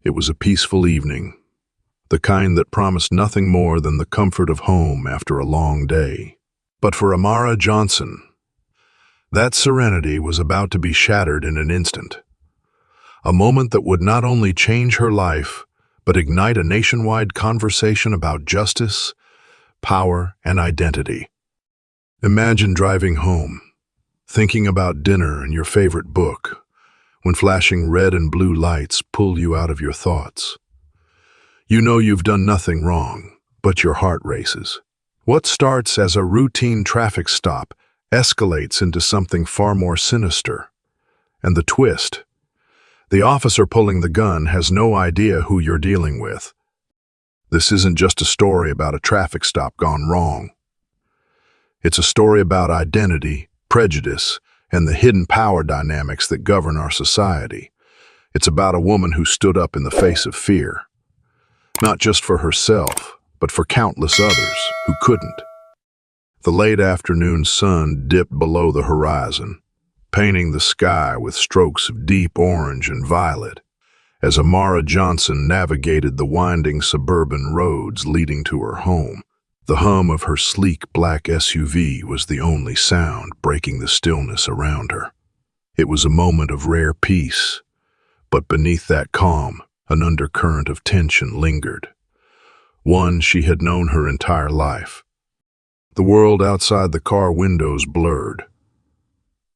It was a peaceful evening, the kind that promised nothing more than the comfort of home after a long day. But for Amara Johnson, that serenity was about to be shattered in an instant. A moment that would not only change her life, but ignite a nationwide conversation about justice, power, and identity. Imagine driving home, thinking about dinner and your favorite book, when flashing red and blue lights pull you out of your thoughts. You know you've done nothing wrong, but your heart races. What starts as a routine traffic stop escalates into something far more sinister. And the twist: the officer pulling the gun has no idea who you're dealing with. This isn't just a story about a traffic stop gone wrong. It's a story about identity, prejudice, and the hidden power dynamics that govern our society. It's about a woman who stood up in the face of fear, not just for herself, but for countless others who couldn't. The late afternoon sun dipped below the horizon, painting the sky with strokes of deep orange and violet, as Amara Johnson navigated the winding suburban roads leading to her home. The hum of her sleek black SUV was the only sound breaking the stillness around her. It was a moment of rare peace, but beneath that calm, an undercurrent of tension lingered, one she had known her entire life. The world outside the car windows blurred.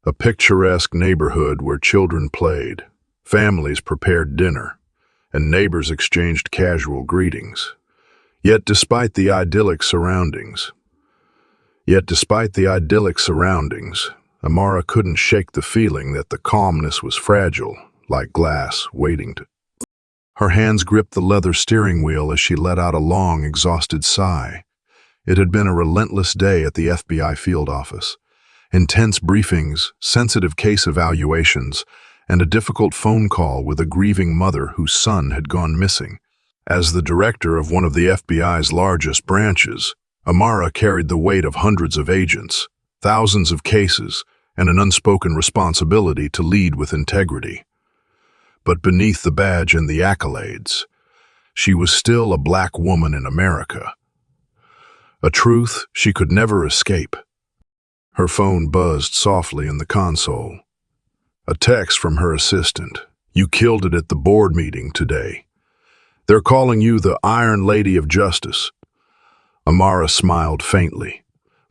A picturesque neighborhood where children played, families prepared dinner, and neighbors exchanged casual greetings. Yet despite the idyllic surroundings, Amara couldn't shake the feeling that the calmness was fragile, like glass waiting to. Her hands gripped the leather steering wheel as she let out a long, exhausted sigh. It had been a relentless day at the FBI field office. Intense briefings, sensitive case evaluations, and a difficult phone call with a grieving mother whose son had gone missing. As the director of one of the FBI's largest branches, Amara carried the weight of hundreds of agents, thousands of cases, and an unspoken responsibility to lead with integrity. But beneath the badge and the accolades, she was still a black woman in America. A truth she could never escape. Her phone buzzed softly in the console. A text from her assistant. "You killed it at the board meeting today. They're calling you the Iron Lady of Justice." Amara smiled faintly,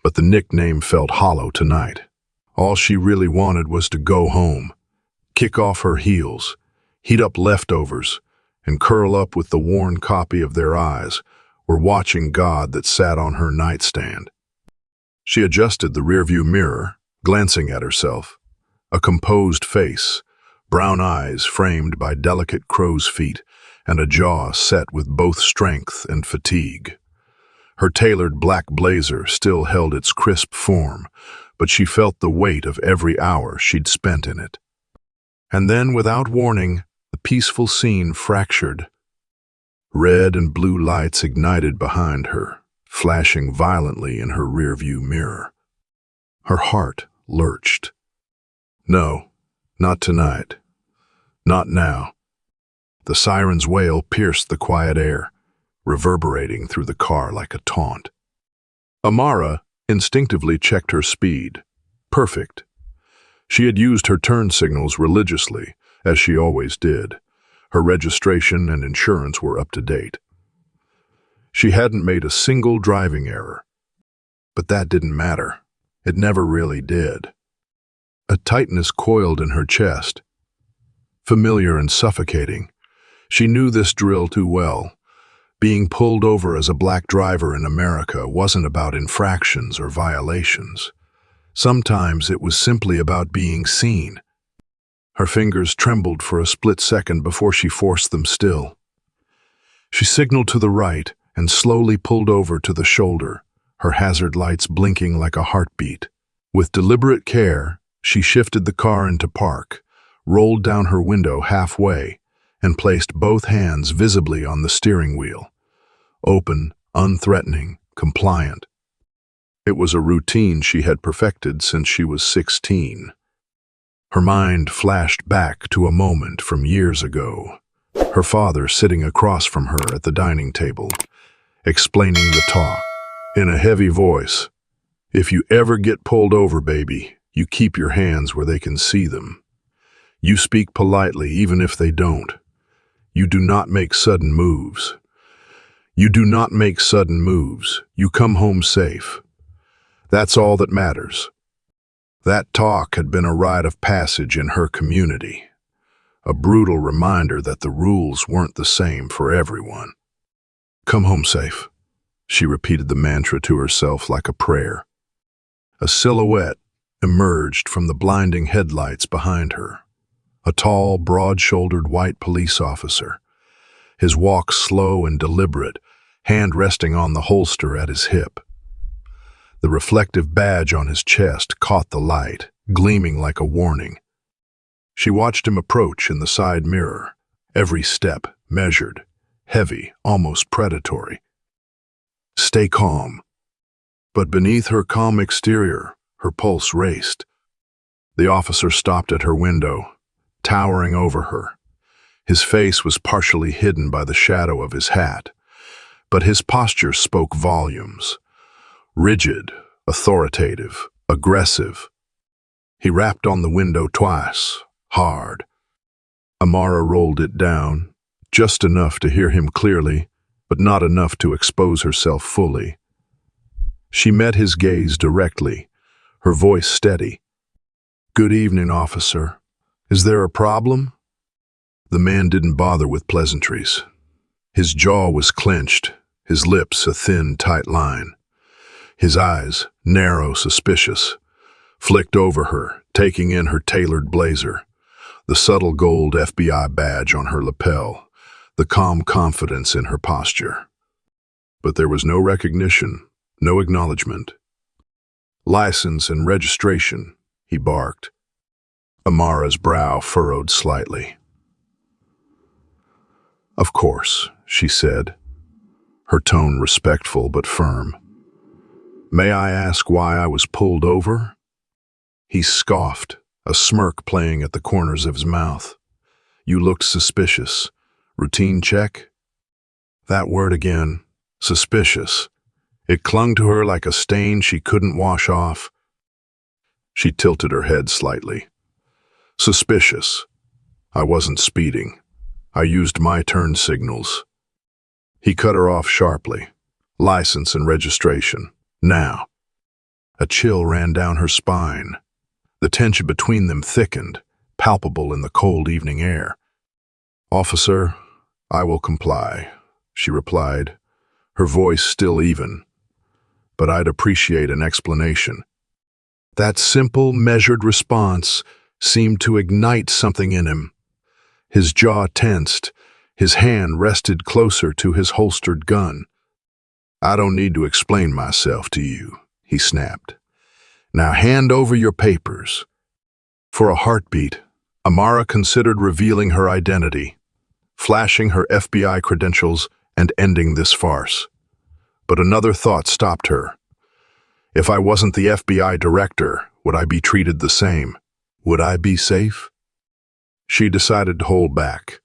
but the nickname felt hollow tonight. All she really wanted was to go home, kick off her heels, heat up leftovers, and curl up with the worn copy of Their Eyes Were Watching God that sat on her nightstand. She adjusted the rearview mirror, glancing at herself. A composed face, brown eyes framed by delicate crow's feet, and a jaw set with both strength and fatigue. Her tailored black blazer still held its crisp form, but she felt the weight of every hour she'd spent in it. And then, without warning, the peaceful scene fractured. Red and blue lights ignited behind her, flashing violently in her rearview mirror. Her heart lurched. No, not tonight. Not now. The siren's wail pierced the quiet air, reverberating through the car like a taunt. Amara instinctively checked her speed. Perfect. She had used her turn signals religiously, as she always did. Her registration and insurance were up to date. She hadn't made a single driving error. But that didn't matter. It never really did. A tightness coiled in her chest. Familiar and suffocating. She knew this drill too well. Being pulled over as a black driver in America wasn't about infractions or violations. Sometimes it was simply about being seen. Her fingers trembled for a split second before she forced them still. She signaled to the right and slowly pulled over to the shoulder, her hazard lights blinking like a heartbeat. With deliberate care, she shifted the car into park, rolled down her window halfway, and placed both hands visibly on the steering wheel. Open, unthreatening, compliant. It was a routine she had perfected since she was 16. Her mind flashed back to a moment from years ago, her father sitting across from her at the dining table, explaining the talk in a heavy voice. "If you ever get pulled over, baby, you keep your hands where they can see them. You speak politely even if they don't. You do not make sudden moves. You do not make sudden moves. You come home safe. That's all that matters." That talk had been a rite of passage in her community, a brutal reminder that the rules weren't the same for everyone. "Come home safe," she repeated the mantra to herself like a prayer. A silhouette emerged from the blinding headlights behind her. A tall, broad-shouldered white police officer, his walk slow and deliberate, hand resting on the holster at his hip. The reflective badge on his chest caught the light, gleaming like a warning. She watched him approach in the side mirror, every step measured, heavy, almost predatory. "Stay calm." But beneath her calm exterior, her pulse raced. The officer stopped at her window, towering over her. His face was partially hidden by the shadow of his hat, but his posture spoke volumes. Rigid, authoritative, aggressive. He rapped on the window twice, hard. Amara rolled it down, just enough to hear him clearly, but not enough to expose herself fully. She met his gaze directly, her voice steady. "Good evening, officer. Is there a problem?" The man didn't bother with pleasantries. His jaw was clenched, his lips a thin, tight line. His eyes, narrow, suspicious, flicked over her, taking in her tailored blazer, the subtle gold FBI badge on her lapel, the calm confidence in her posture. But there was no recognition, no acknowledgement. "License and registration," he barked. Amara's brow furrowed slightly. "Of course," she said, her tone respectful but firm. "May I ask why I was pulled over?" He scoffed, a smirk playing at the corners of his mouth. "You looked suspicious. Routine check?" That word again, suspicious. It clung to her like a stain she couldn't wash off. She tilted her head slightly. "Suspicious. I wasn't speeding. I used my turn signals." He cut her off sharply. "License and registration. Now." A chill ran down her spine. The tension between them thickened, palpable in the cold evening air. "Officer, I will comply," she replied, her voice still even. "But I'd appreciate an explanation." That simple, measured response seemed to ignite something in him. His jaw tensed, his hand rested closer to his holstered gun. "I don't need to explain myself to you," he snapped. "Now hand over your papers." For a heartbeat, Amara considered revealing her identity, flashing her FBI credentials and ending this farce. But another thought stopped her. If I wasn't the FBI director, would I be treated the same? Would I be safe? She decided to hold back.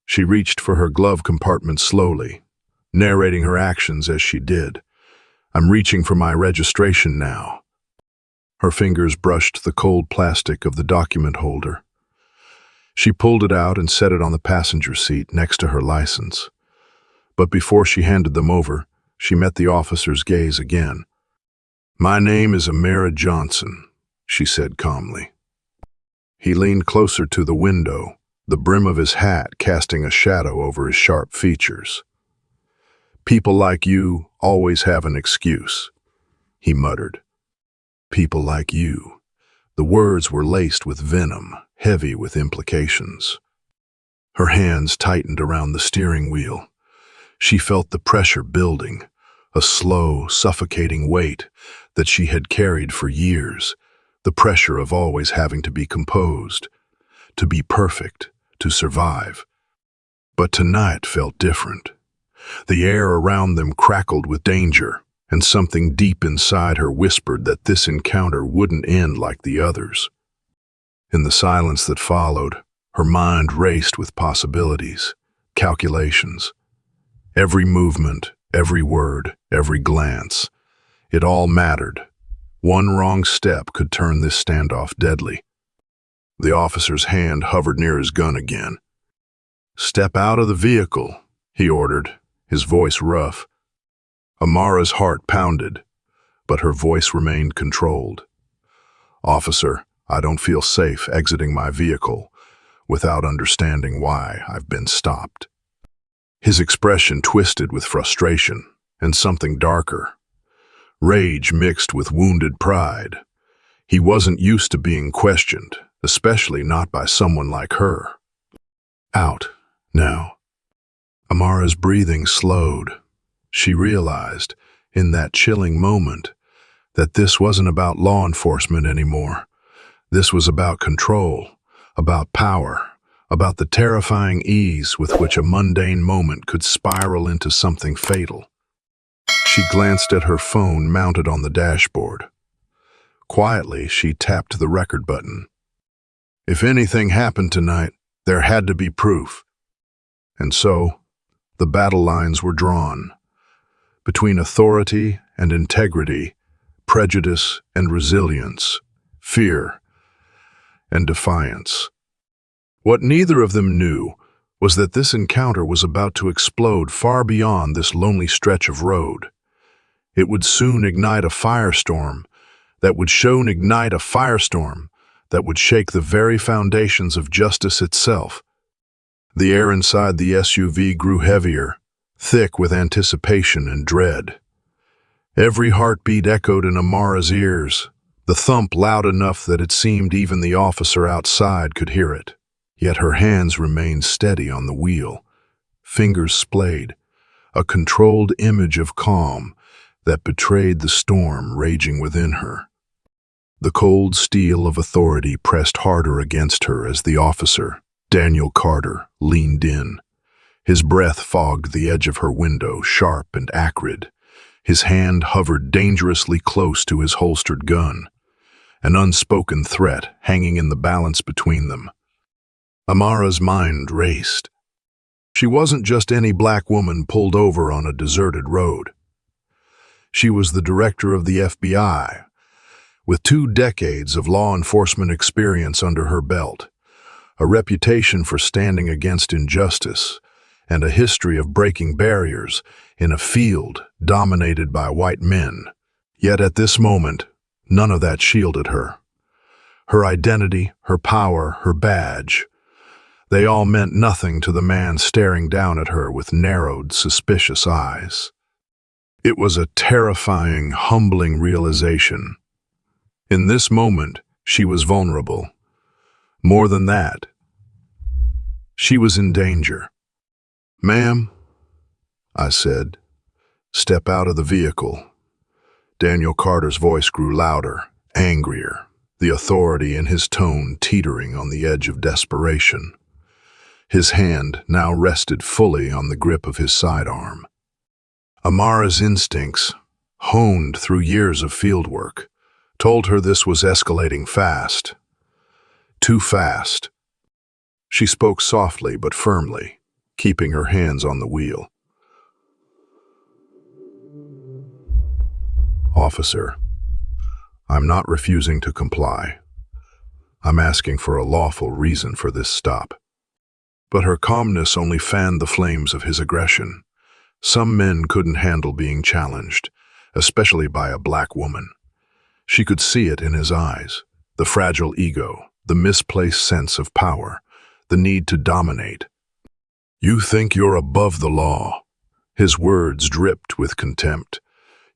She reached for her glove compartment slowly, narrating her actions as she did. "I'm reaching for my registration now." Her fingers brushed the cold plastic of the document holder. She pulled it out and set it on the passenger seat next to her license. But before she handed them over, she met the officer's gaze again. "My name is Amara Johnson," she said calmly. He leaned closer to the window, the brim of his hat casting a shadow over his sharp features. "People like you always have an excuse," he muttered. "People like you." The words were laced with venom, heavy with implications. Her hands tightened around the steering wheel. She felt the pressure building, a slow, suffocating weight that she had carried for years, the pressure of always having to be composed, to be perfect, to survive. But tonight felt different. The air around them crackled with danger, and something deep inside her whispered that this encounter wouldn't end like the others. In the silence that followed, Her mind raced with possibilities, calculations. Every movement, every word, every glance. It all mattered. One wrong step could turn this standoff deadly. The officer's hand hovered near his gun again. "Step out of the vehicle," he ordered, his voice rough. Amara's heart pounded, but her voice remained controlled. "Officer, I don't feel safe exiting my vehicle without understanding why I've been stopped." His expression twisted with frustration and something darker. Rage mixed with wounded pride. He wasn't used to being questioned, especially not by someone like her. "Out, now." Amara's breathing slowed. She realized, in that chilling moment, that this wasn't about law enforcement anymore. This was about control, about power, about the terrifying ease with which a mundane moment could spiral into something fatal. She glanced at her phone mounted on the dashboard. Quietly, she tapped the record button. If anything happened tonight, there had to be proof. And so, the battle lines were drawn. Between authority and integrity, prejudice and resilience, fear and defiance. What neither of them knew was that this encounter was about to explode far beyond this lonely stretch of road. It would soon ignite a firestorm that would shake the very foundations of justice itself. The air inside the SUV grew heavier, thick with anticipation and dread. Every heartbeat echoed in Amara's ears, the thump loud enough that it seemed even the officer outside could hear it. Yet her hands remained steady on the wheel, fingers splayed, a controlled image of calm that betrayed the storm raging within her. The cold steel of authority pressed harder against her as the officer, Daniel Carter, leaned in. His breath fogged the edge of her window, sharp and acrid. His hand hovered dangerously close to his holstered gun, an unspoken threat hanging in the balance between them. Amara's mind raced. She wasn't just any black woman pulled over on a deserted road. She was the director of the FBI, with 2 decades of law enforcement experience under her belt, a reputation for standing against injustice, and a history of breaking barriers in a field dominated by white men. Yet at this moment, none of that shielded her. Her identity, her power, her badge, they all meant nothing to the man staring down at her with narrowed, suspicious eyes. It was a terrifying, humbling realization. In this moment, she was vulnerable. More than that, she was in danger. "Ma'am," I said, "step out of the vehicle." Daniel Carter's voice grew louder, angrier, the authority in his tone teetering on the edge of desperation. His hand now rested fully on the grip of his sidearm. Amara's instincts, honed through years of fieldwork, told her this was escalating fast. Too fast. She spoke softly but firmly, keeping her hands on the wheel. "Officer, I'm not refusing to comply. I'm asking for a lawful reason for this stop." But her calmness only fanned the flames of his aggression. Some men couldn't handle being challenged, especially by a black woman. She could see it in his eyes, the fragile ego, the misplaced sense of power, the need to dominate. "You think you're above the law." His words dripped with contempt.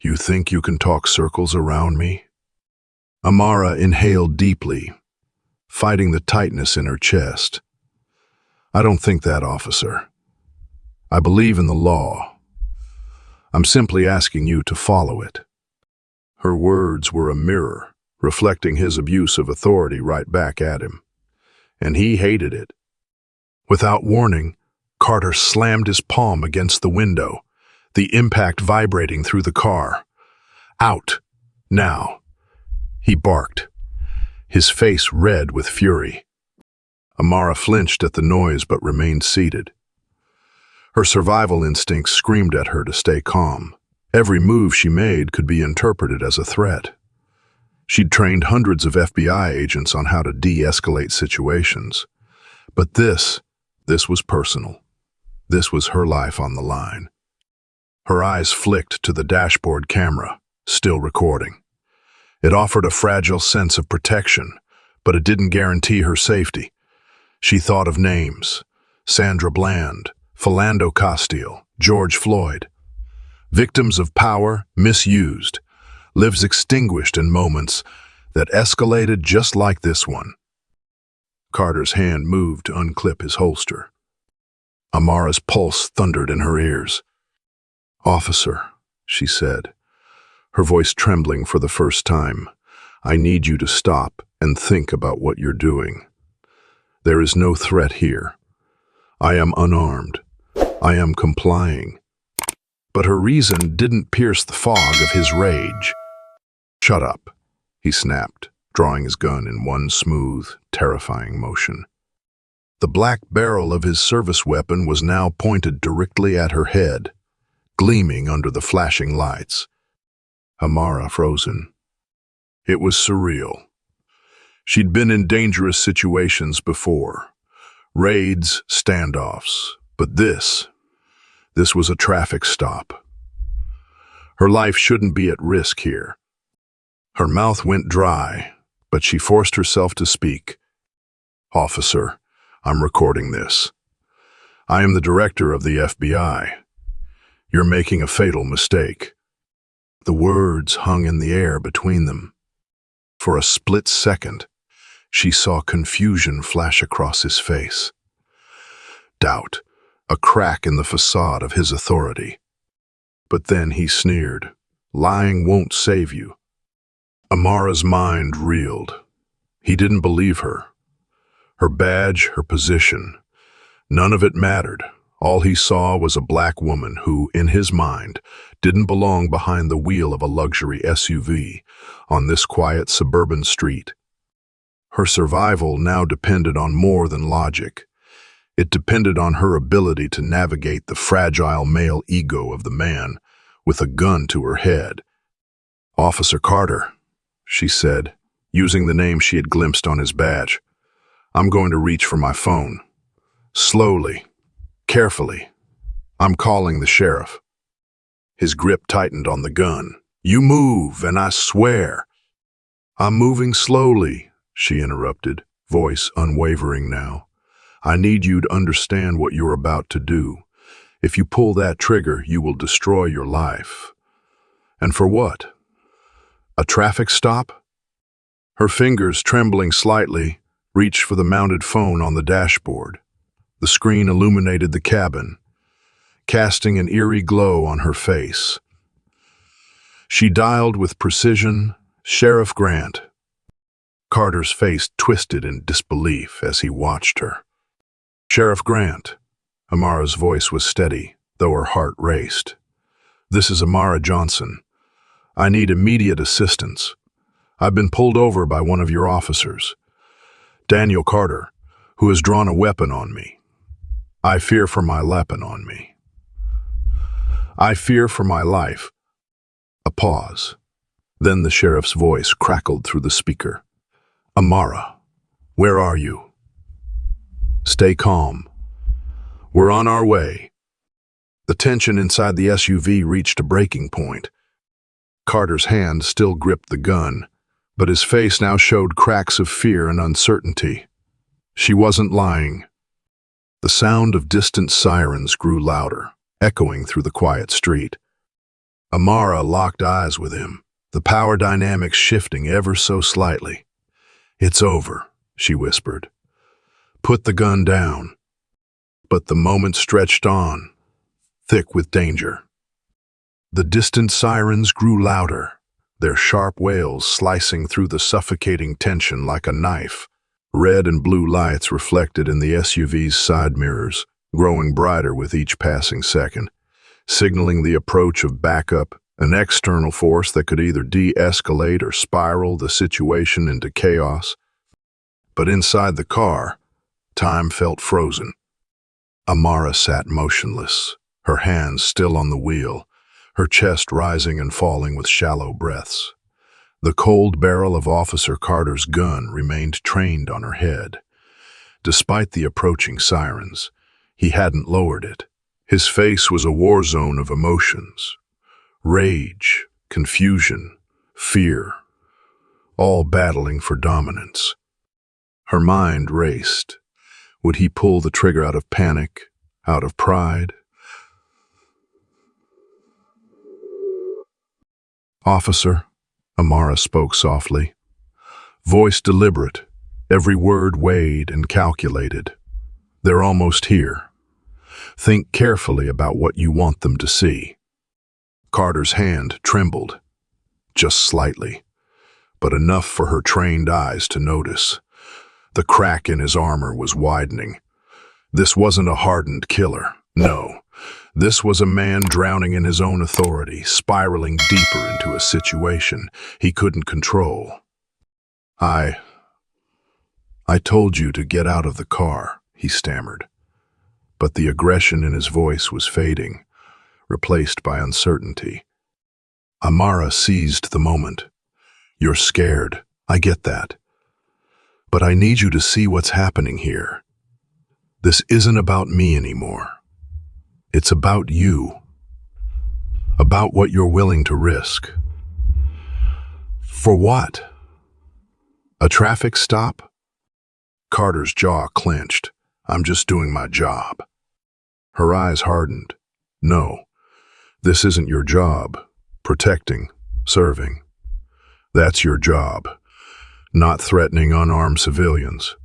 "You think you can talk circles around me?" Amara inhaled deeply, fighting the tightness in her chest. "I don't think that, officer. I believe in the law. I'm simply asking you to follow it." Her words were a mirror, reflecting his abuse of authority right back at him. And he hated it. Without warning, Carter slammed his palm against the window, the impact vibrating through the car. "Out, now," he barked, his face red with fury. Amara flinched at the noise but remained seated. Her survival instincts screamed at her to stay calm. Every move she made could be interpreted as a threat. She'd trained hundreds of FBI agents on how to de-escalate situations. But this was personal. This was her life on the line. Her eyes flicked to the dashboard camera, still recording. It offered a fragile sense of protection, but it didn't guarantee her safety. She thought of names: Sandra Bland, Philando Castile, George Floyd. Victims of power, misused, lives extinguished in moments that escalated just like this one. Carter's hand moved to unclip his holster. Amara's pulse thundered in her ears. "Officer," she said, her voice trembling for the first time, "I need you to stop and think about what you're doing. There is no threat here. I am unarmed. I am complying." But her reason didn't pierce the fog of his rage. "Shut up," he snapped, drawing his gun in one smooth, terrifying motion. The black barrel of his service weapon was now pointed directly at her head, gleaming under the flashing lights. Amara frozen. It was surreal. She'd been in dangerous situations before. Raids, standoffs. But this was a traffic stop. Her life shouldn't be at risk here. Her mouth went dry, but she forced herself to speak. "Officer, I'm recording this. I am the director of the FBI. You're making a fatal mistake." The words hung in the air between them. For a split second, she saw confusion flash across his face. Doubt, a crack in the facade of his authority. But then he sneered, "Lying won't save you." Amara's mind reeled. He didn't believe her. Her badge, her position, none of it mattered. All he saw was a black woman who, in his mind, didn't belong behind the wheel of a luxury SUV on this quiet suburban street. Her survival now depended on more than logic. It depended on her ability to navigate the fragile male ego of the man with a gun to her head. "Officer Carter," she said, using the name she had glimpsed on his badge. "I'm going to reach for my phone. Slowly, carefully. I'm calling the sheriff." His grip tightened on the gun. "You move, and I swear." "I'm moving slowly," she interrupted, voice unwavering now. "I need you to understand what you're about to do. If you pull that trigger, you will destroy your life." "And for what? A traffic stop?" Her fingers, trembling slightly, reached for the mounted phone on the dashboard. The screen illuminated the cabin, casting an eerie glow on her face. She dialed with precision, "Sheriff Grant." Carter's face twisted in disbelief as he watched her. "Sheriff Grant." Amara's voice was steady, though her heart raced. "This is Amara Johnson. I need immediate assistance. I've been pulled over by one of your officers, Daniel Carter, who has drawn a weapon on me. I fear for my weapon on me. I fear for my life." A pause. Then the sheriff's voice crackled through the speaker. "Amara, where are you? Stay calm. We're on our way." The tension inside the SUV reached a breaking point. Carter's hand still gripped the gun, but his face now showed cracks of fear and uncertainty. She wasn't lying. The sound of distant sirens grew louder, echoing through the quiet street. Amara locked eyes with him, the power dynamics shifting ever so slightly. "It's over," she whispered. "Put the gun down." But the moment stretched on, thick with danger. The distant sirens grew louder, their sharp wails slicing through the suffocating tension like a knife. Red and blue lights reflected in the SUV's side mirrors, growing brighter with each passing second, signaling the approach of backup, an external force that could either de-escalate or spiral the situation into chaos. But inside the car, Time felt frozen. Amara sat motionless, her hands still on the wheel, her chest rising and falling with shallow breaths. The cold barrel of Officer Carter's gun remained trained on her head. Despite the approaching sirens, he hadn't lowered it. His face was a war zone of emotions. Rage, confusion, fear, all battling for dominance. Her mind raced. Would he pull the trigger out of panic, out of pride? "Officer," Amara spoke softly, voice deliberate, every word weighed and calculated. "They're almost here. Think carefully about what you want them to see." Carter's hand trembled, just slightly, but enough for her trained eyes to notice. The crack in his armor was widening. This wasn't a hardened killer. No, this was a man drowning in his own authority, spiraling deeper into a situation he couldn't control. I told you to get out of the car," he stammered. But the aggression in his voice was fading, replaced by uncertainty. Amara seized the moment. "You're scared. I get that. But I need you to see what's happening here. This isn't about me anymore. It's about you. About what you're willing to risk." "For what? A traffic stop?" Carter's jaw clenched. "I'm just doing my job." Her eyes hardened. "No, this isn't your job. Protecting, serving. That's your job. Not threatening unarmed civilians.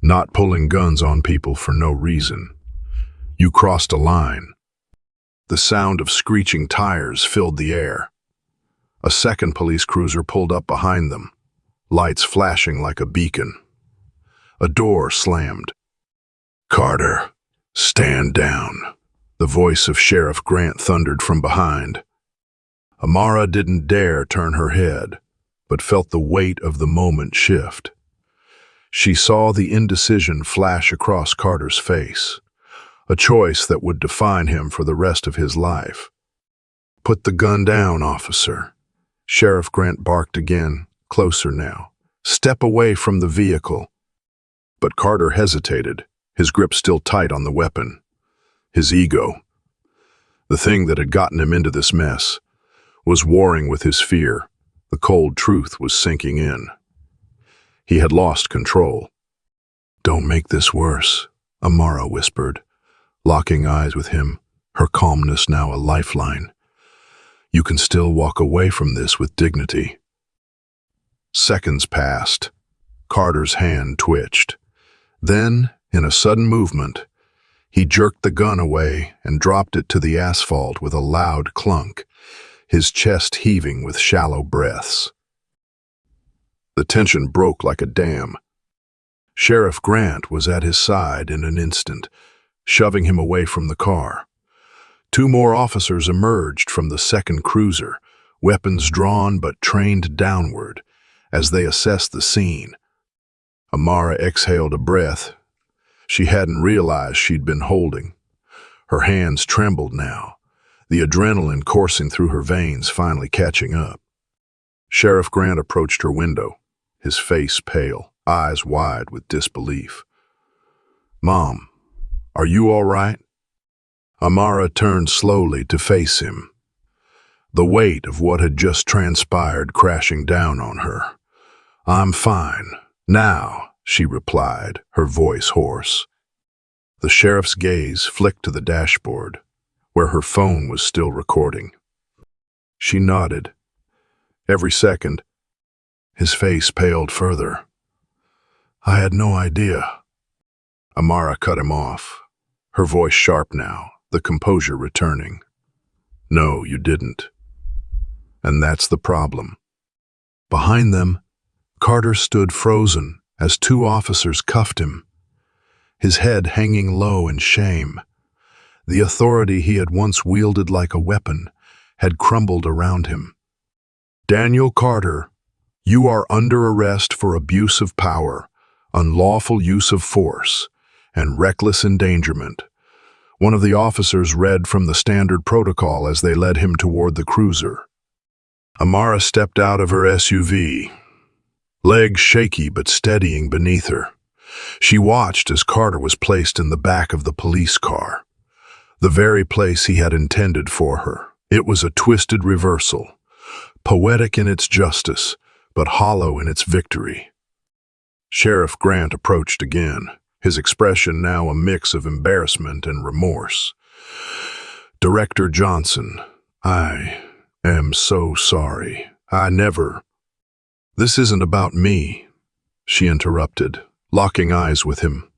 Not pulling guns on people for no reason. You crossed a line." The sound of screeching tires filled the air. A second police cruiser pulled up behind them, lights flashing like a beacon. A door slammed. "Carter, stand down," the voice of Sheriff Grant thundered from behind. Amara didn't dare turn her head, but felt the weight of the moment shift. She saw the indecision flash across Carter's face, a choice that would define him for the rest of his life. "Put the gun down, officer." Sheriff Grant barked again, closer now. "Step away from the vehicle." But Carter hesitated, his grip still tight on the weapon. His ego, the thing that had gotten him into this mess, was warring with his fear. The cold truth was sinking in. He had lost control. "Don't make this worse," Amara whispered, locking eyes with him, her calmness now a lifeline. "You can still walk away from this with dignity." Seconds passed. Carter's hand twitched. Then, in a sudden movement, he jerked the gun away and dropped it to the asphalt with a loud clunk, his chest heaving with shallow breaths. The tension broke like a dam. Sheriff Grant was at his side in an instant, shoving him away from the car. Two more officers emerged from the second cruiser, weapons drawn but trained downward, as they assessed the scene. Amara exhaled a breath she hadn't realized she'd been holding. Her hands trembled now, the adrenaline coursing through her veins finally catching up. Sheriff Grant approached her window, his face pale, eyes wide with disbelief. "Mom, are you all right?" Amara turned slowly to face him, the weight of what had just transpired crashing down on her. "I'm fine, now," she replied, her voice hoarse. The sheriff's gaze flicked to the dashboard, where her phone was still recording. She nodded. Every second, his face paled further. "I had no idea." Amara cut him off, her voice sharp now, the composure returning. "No, you didn't. And that's the problem." Behind them, Carter stood frozen as two officers cuffed him, his head hanging low in shame. The authority he had once wielded like a weapon had crumbled around him. "Daniel Carter, you are under arrest for abuse of power," unlawful use of force, and reckless endangerment. One of the officers read from the standard protocol as they led him toward the cruiser. Amara stepped out of her SUV, legs shaky but steadying beneath her. She watched as Carter was placed in the back of the police car, the very place he had intended for her. It was a twisted reversal, poetic in its justice, but hollow in its victory. Sheriff Grant approached again, his expression now a mix of embarrassment and remorse. "Director Johnson, I am so sorry. I never—" "This isn't about me," she interrupted, locking eyes with him.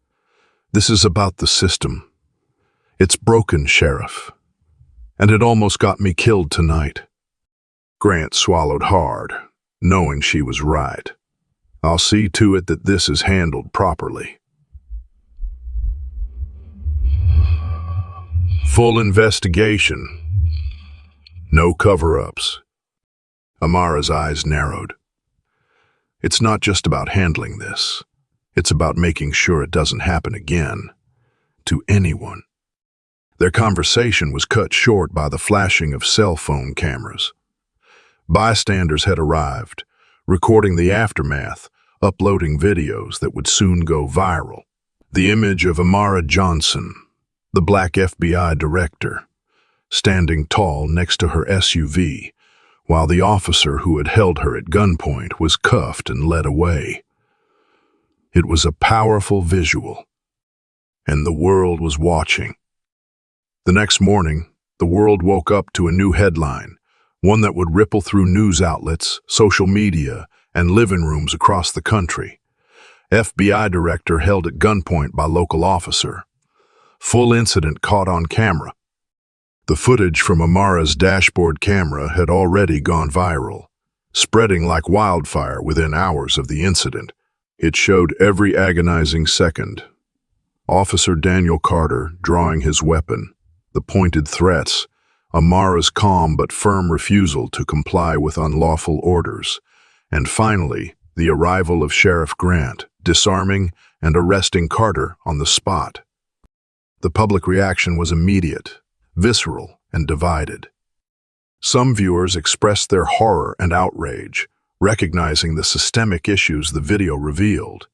"This is about the system. It's broken, Sheriff. And it almost got me killed tonight." Grant swallowed hard, knowing she was right. "I'll see to it that this is handled properly." Full investigation. No cover-ups. Amara's eyes narrowed. It's not just about handling this. It's about making sure it doesn't happen again. To anyone. Their conversation was cut short by the flashing of cell phone cameras. Bystanders had arrived, recording the aftermath, uploading videos that would soon go viral. The image of Amara Johnson, the black FBI director, standing tall next to her SUV, while the officer who had held her at gunpoint was cuffed and led away. It was a powerful visual, and the world was watching. The next morning, the world woke up to a new headline, one that would ripple through news outlets, social media, and living rooms across the country. FBI director held at gunpoint by local officer. Full incident caught on camera. The footage from Amara's dashboard camera had already gone viral, spreading like wildfire within hours of the incident. It showed every agonizing second. Officer Daniel Carter drawing his weapon, the pointed threats, Amara's calm but firm refusal to comply with unlawful orders, and finally, the arrival of Sheriff Grant, disarming and arresting Carter on the spot. The public reaction was immediate, visceral, and divided. Some viewers expressed their horror and outrage, recognizing the systemic issues the video revealed.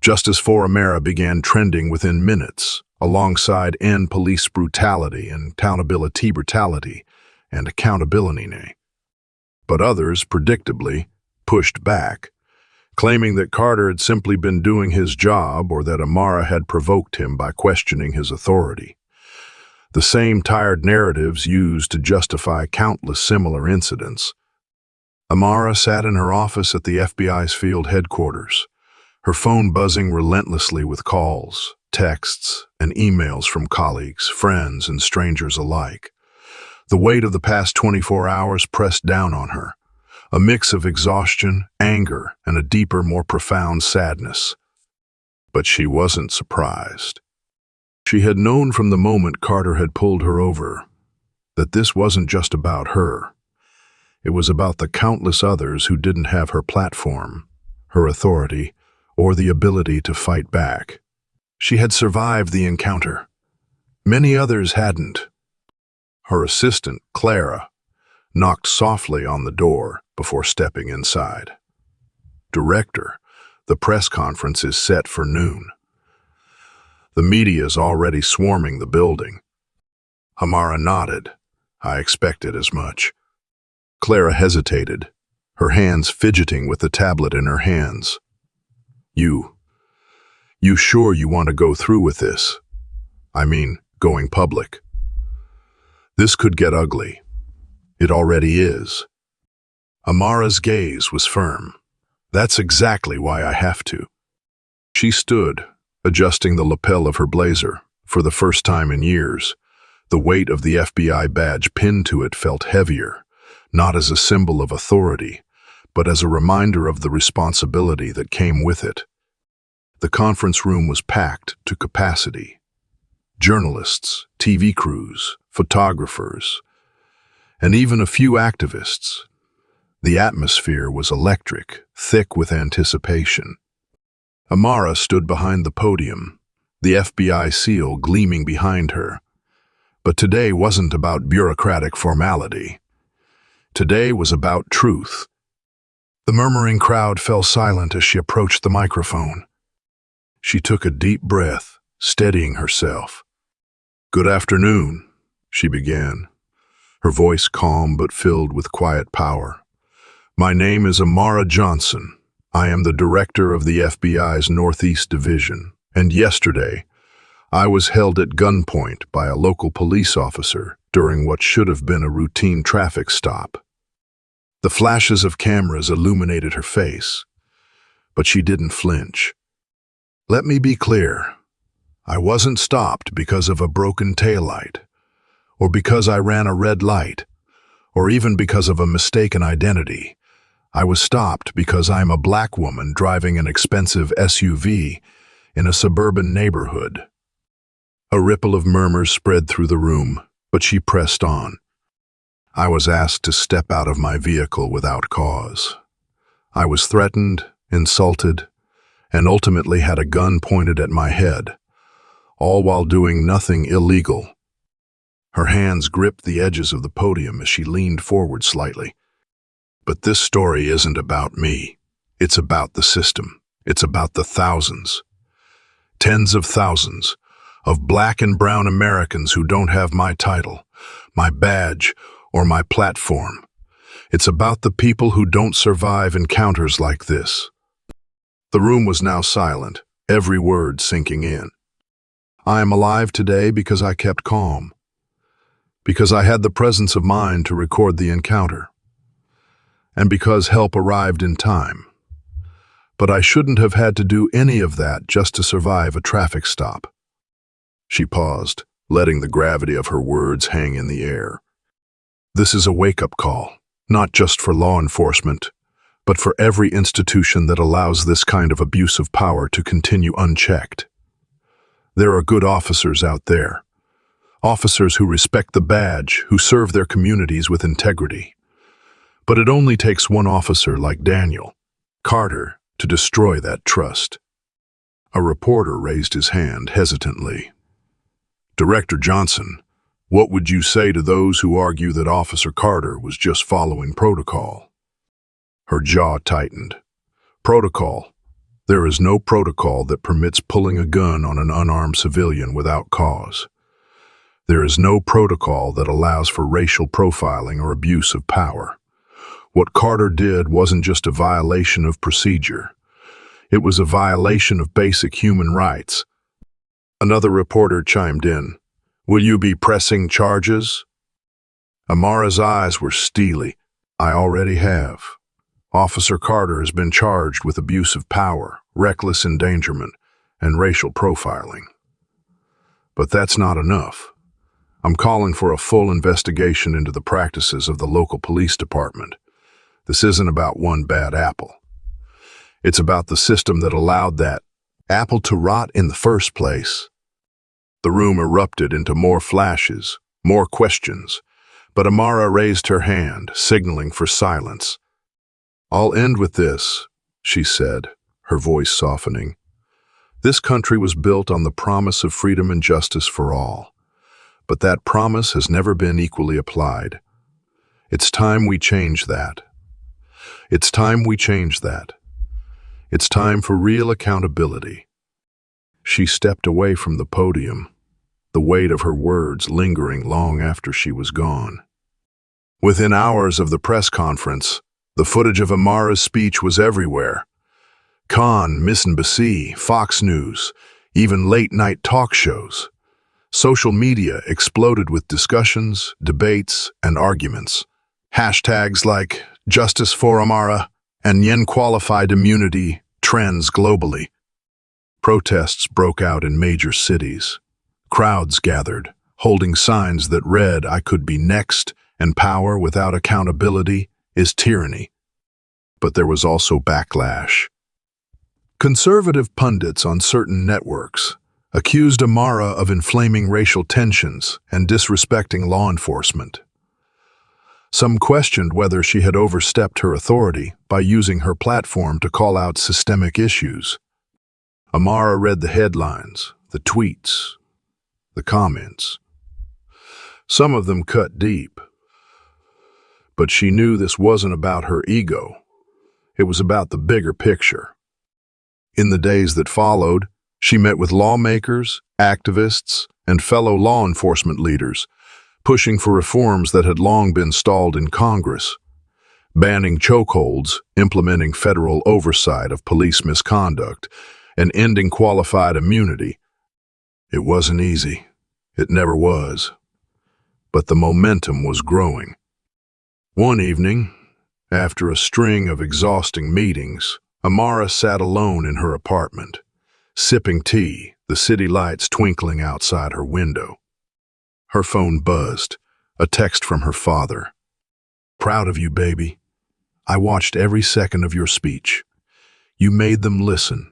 Justice for Amara began trending within minutes, alongside End Police Brutality and Accountability Brutality and Accountability. But others, predictably, pushed back, claiming that Carter had simply been doing his job or that Amara had provoked him by questioning his authority. The same tired narratives used to justify countless similar incidents. Amara sat in her office at the FBI's field headquarters, her phone buzzing relentlessly with calls, texts, and emails from colleagues, friends, and strangers alike. The weight of the past 24 hours pressed down on her, a mix of exhaustion, anger, and a deeper, more profound sadness. But she wasn't surprised. She had known from the moment Carter had pulled her over that this wasn't just about her. It was about the countless others who didn't have her platform, her authority, or the ability to fight back. She had survived the encounter. Many others hadn't. Her assistant, Clara, knocked softly on the door before stepping inside. "Director, the press conference is set for noon. The media's already swarming the building." Amara nodded. "I expected as much." Clara hesitated, her hands fidgeting with the tablet in her hands. You sure you want to go through with this? I mean, going public. This could get ugly. It already is." Amara's gaze was firm. "That's exactly why I have to." She stood, adjusting the lapel of her blazer, for the first time in years. The weight of the FBI badge pinned to it felt heavier, not as a symbol of authority, but as a reminder of the responsibility that came with it. The conference room was packed to capacity. Journalists, TV crews, photographers, and even a few activists. The atmosphere was electric, thick with anticipation. Amara stood behind the podium, the FBI seal gleaming behind her. But today wasn't about bureaucratic formality. Today was about truth. The murmuring crowd fell silent as she approached the microphone. She took a deep breath, steadying herself. "Good afternoon," she began, her voice calm but filled with quiet power. "My name is Amara Johnson. I am the director of the FBI's Northeast Division, and yesterday, I was held at gunpoint by a local police officer during what should have been a routine traffic stop." The flashes of cameras illuminated her face, but she didn't flinch. "Let me be clear. I wasn't stopped because of a broken taillight, or because I ran a red light, or even because of a mistaken identity. I was stopped because I'm a black woman driving an expensive SUV in a suburban neighborhood." A ripple of murmurs spread through the room, but she pressed on. "I was asked to step out of my vehicle without cause. I was threatened, insulted, and ultimately had a gun pointed at my head, all while doing nothing illegal." Her hands gripped the edges of the podium as she leaned forward slightly. "But this story isn't about me. It's about the system. It's about the thousands, tens of thousands, of black and brown Americans who don't have my title, my badge, or my platform. It's about the people who don't survive encounters like this." The room was now silent, every word sinking in. "I am alive today because I kept calm, because I had the presence of mind to record the encounter, and because help arrived in time. But I shouldn't have had to do any of that just to survive a traffic stop." She paused, letting the gravity of her words hang in the air. "This is a wake-up call, not just for law enforcement, but for every institution that allows this kind of abuse of power to continue unchecked. There are good officers out there, officers who respect the badge, who serve their communities with integrity. But it only takes one officer like Daniel Carter to destroy that trust." A reporter raised his hand hesitantly. "Director Johnson, what would you say to those who argue that Officer Carter was just following protocol?" Her jaw tightened. "Protocol? There is no protocol that permits pulling a gun on an unarmed civilian without cause. There is no protocol that allows for racial profiling or abuse of power. What Carter did wasn't just a violation of procedure. It was a violation of basic human rights." Another reporter chimed in. "Will you be pressing charges?" Amara's eyes were steely. "I already have. Officer Carter has been charged with abuse of power, reckless endangerment, and racial profiling. But that's not enough. I'm calling for a full investigation into the practices of the local police department. This isn't about one bad apple. It's about the system that allowed that apple to rot in the first place." The room erupted into more flashes, more questions, but Amara raised her hand, signaling for silence. "I'll end with this," she said, her voice softening. "This country was built on the promise of freedom and justice for all, but that promise has never been equally applied. It's time we change that. It's time we change that. It's time for real accountability." She stepped away from the podium, the weight of her words lingering long after she was gone. Within hours of the press conference, the footage of Amara's speech was everywhere. Khan, MSNBC, Fox News, even late-night talk shows. Social media exploded with discussions, debates, and arguments. Hashtags like "Justice for Amara" and "Yen Qualified Immunity" trends globally. Protests broke out in major cities. Crowds gathered, holding signs that read, "I could be next," and "Power without accountability is tyranny." But there was also backlash. Conservative pundits on certain networks accused Amara of inflaming racial tensions and disrespecting law enforcement. Some questioned whether she had overstepped her authority by using her platform to call out systemic issues. Amara read the headlines, the tweets, the comments. Some of them cut deep. But she knew this wasn't about her ego. It was about the bigger picture. In the days that followed, she met with lawmakers, activists, and fellow law enforcement leaders, pushing for reforms that had long been stalled in Congress, banning chokeholds, implementing federal oversight of police misconduct, and ending qualified immunity. It wasn't easy. It never was. But the momentum was growing. One evening, after a string of exhausting meetings, Amara sat alone in her apartment, sipping tea, the city lights twinkling outside her window. Her phone buzzed, a text from her father. "Proud of you, baby. I watched every second of your speech. You made them listen."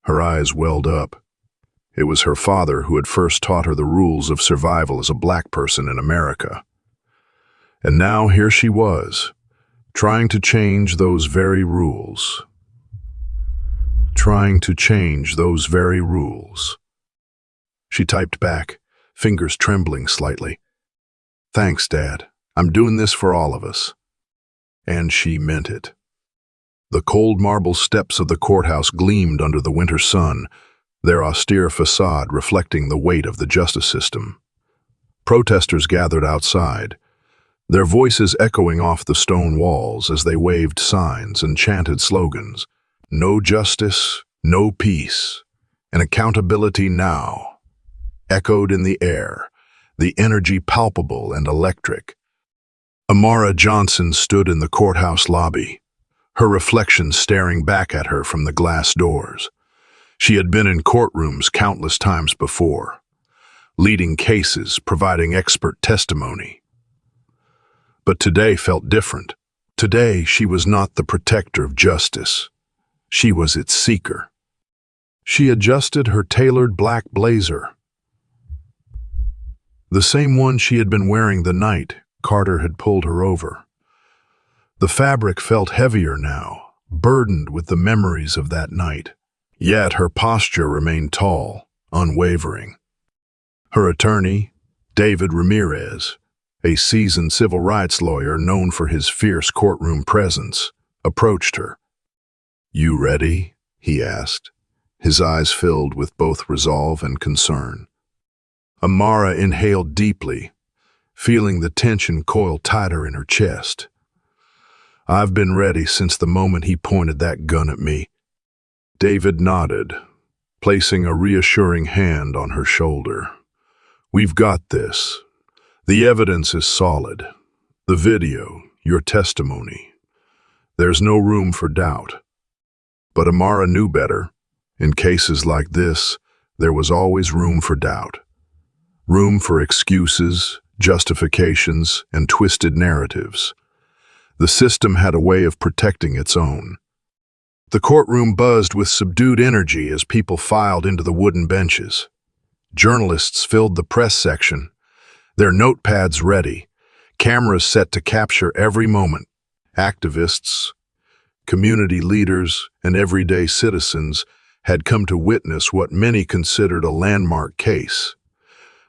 Her eyes welled up. It was her father who had first taught her the rules of survival as a black person in America. And now here she was, trying to change those very rules. She typed back, fingers trembling slightly. "Thanks, Dad. I'm doing this for all of us." And she meant it. The cold marble steps of the courthouse gleamed under the winter sun, their austere facade reflecting the weight of the justice system. Protesters gathered outside, their voices echoing off the stone walls as they waved signs and chanted slogans. "No justice, no peace, and accountability now," echoed in the air, the energy palpable and electric. Amara Johnson stood in the courthouse lobby, her reflection staring back at her from the glass doors. She had been in courtrooms countless times before, leading cases, providing expert testimony. But today felt different. Today she was not the protector of justice. She was its seeker. She adjusted her tailored black blazer, the same one she had been wearing the night Carter had pulled her over. The fabric felt heavier now, burdened with the memories of that night. Yet her posture remained tall, unwavering. Her attorney, David Ramirez, a seasoned civil rights lawyer known for his fierce courtroom presence, approached her. "You ready?" he asked, his eyes filled with both resolve and concern. Amara inhaled deeply, feeling the tension coil tighter in her chest. "I've been ready since the moment he pointed that gun at me." David nodded, placing a reassuring hand on her shoulder. "We've got this. The evidence is solid. The video, your testimony. There's no room for doubt." But Amara knew better. In cases like this, there was always room for doubt. Room for excuses, justifications, and twisted narratives. The system had a way of protecting its own. The courtroom buzzed with subdued energy as people filed into the wooden benches. Journalists filled the press section, their notepads ready, cameras set to capture every moment. Activists, community leaders, and everyday citizens had come to witness what many considered a landmark case,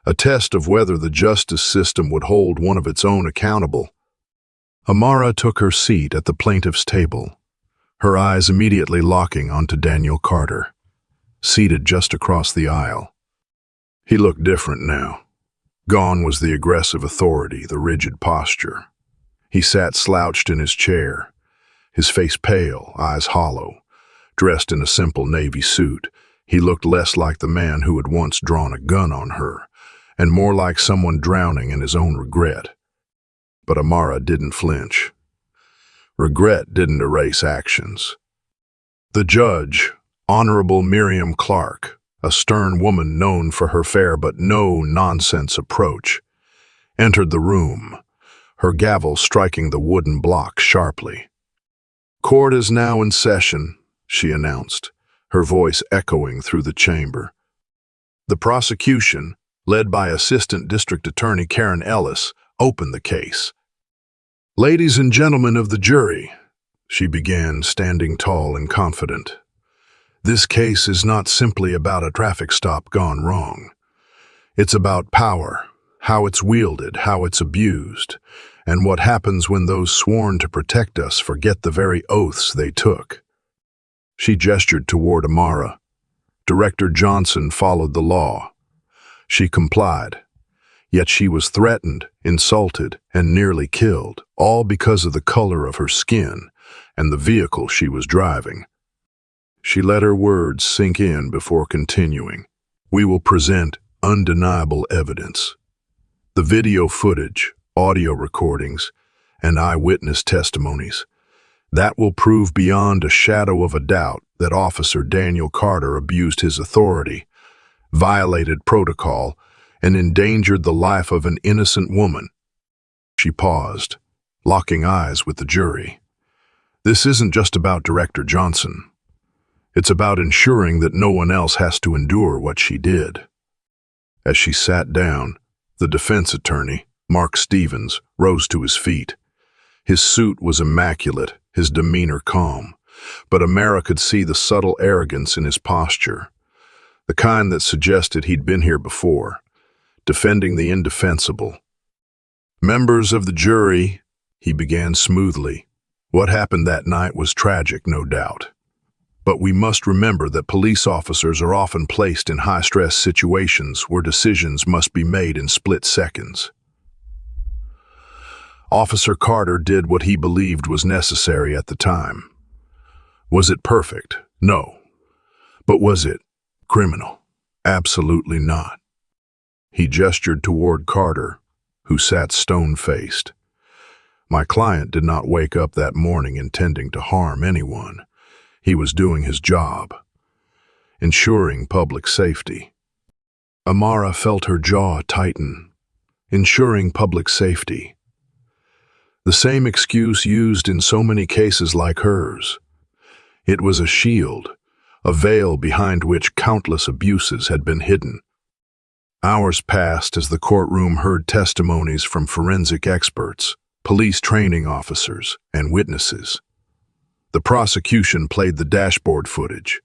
a test of whether the justice system would hold one of its own accountable. Amara took her seat at the plaintiff's table, her eyes immediately locking onto Daniel Carter, seated just across the aisle. He looked different now. Gone was the aggressive authority, the rigid posture. He sat slouched in his chair, his face pale, eyes hollow. Dressed in a simple navy suit, he looked less like the man who had once drawn a gun on her, and more like someone drowning in his own regret. But Amara didn't flinch. Regret didn't erase actions. The judge, Honorable Miriam Clark, a stern woman known for her fair but no-nonsense approach, entered the room, her gavel striking the wooden block sharply. "Court is now in session," she announced, her voice echoing through the chamber. The prosecution, led by Assistant District Attorney Karen Ellis, opened the case. "Ladies and gentlemen of the jury," she began, standing tall and confident, This case is not simply about a traffic stop gone wrong. It's about power, how it's wielded, how it's abused, and what happens when those sworn to protect us forget the very oaths they took. She gestured toward Amara. Director Johnson followed the law. She complied. Yet she was threatened, insulted, and nearly killed, all because of the color of her skin and the vehicle she was driving. She let her words sink in before continuing. We will present undeniable evidence. The video footage, audio recordings, and eyewitness testimonies. That will prove beyond a shadow of a doubt that Officer Daniel Carter abused his authority, violated protocol, and endangered the life of an innocent woman. She paused, locking eyes with the jury. This isn't just about Director Johnson. It's about ensuring that no one else has to endure what she did. As she sat down, the defense attorney, Mark Stevens, rose to his feet. His suit was immaculate, his demeanor calm, but Amara could see the subtle arrogance in his posture, the kind that suggested he'd been here before, defending the indefensible. Members of the jury, he began smoothly. What happened that night was tragic, no doubt. But we must remember that police officers are often placed in high-stress situations where decisions must be made in split seconds. Officer Carter did what he believed was necessary at the time. Was it perfect? No. But was it criminal? Absolutely not. He gestured toward Carter, who sat stone-faced. My client did not wake up that morning intending to harm anyone. He was doing his job, ensuring public safety. Amara felt her jaw tighten. Ensuring public safety. The same excuse used in so many cases like hers. It was a shield, a veil behind which countless abuses had been hidden. Hours passed as the courtroom heard testimonies from forensic experts, police training officers, and witnesses. The prosecution played the dashboard footage.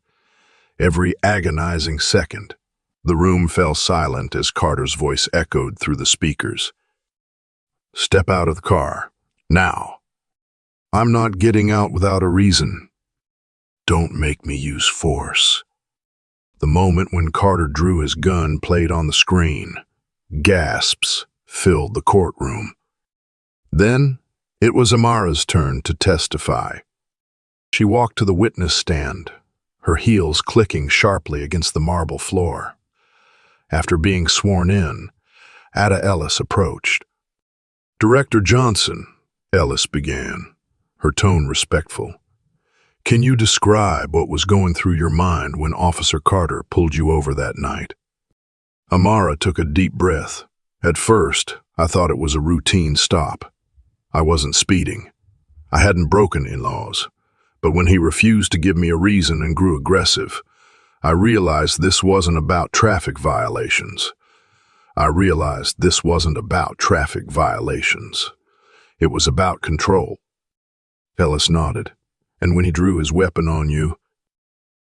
Every agonizing second, the room fell silent as Carter's voice echoed through the speakers. Step out of the car. Now. I'm not getting out without a reason. Don't make me use force. The moment when Carter drew his gun played on the screen. Gasps filled the courtroom. Then, it was Amara's turn to testify. She walked to the witness stand, her heels clicking sharply against the marble floor. After being sworn in, Ada Ellis approached. Director Johnson, Ellis began, her tone respectful. Can you describe what was going through your mind when Officer Carter pulled you over that night? Amara took a deep breath. At first, I thought it was a routine stop. I wasn't speeding. I hadn't broken any laws. But when he refused to give me a reason and grew aggressive, I realized this wasn't about traffic violations. It was about control. Ellis nodded. And when he drew his weapon on you?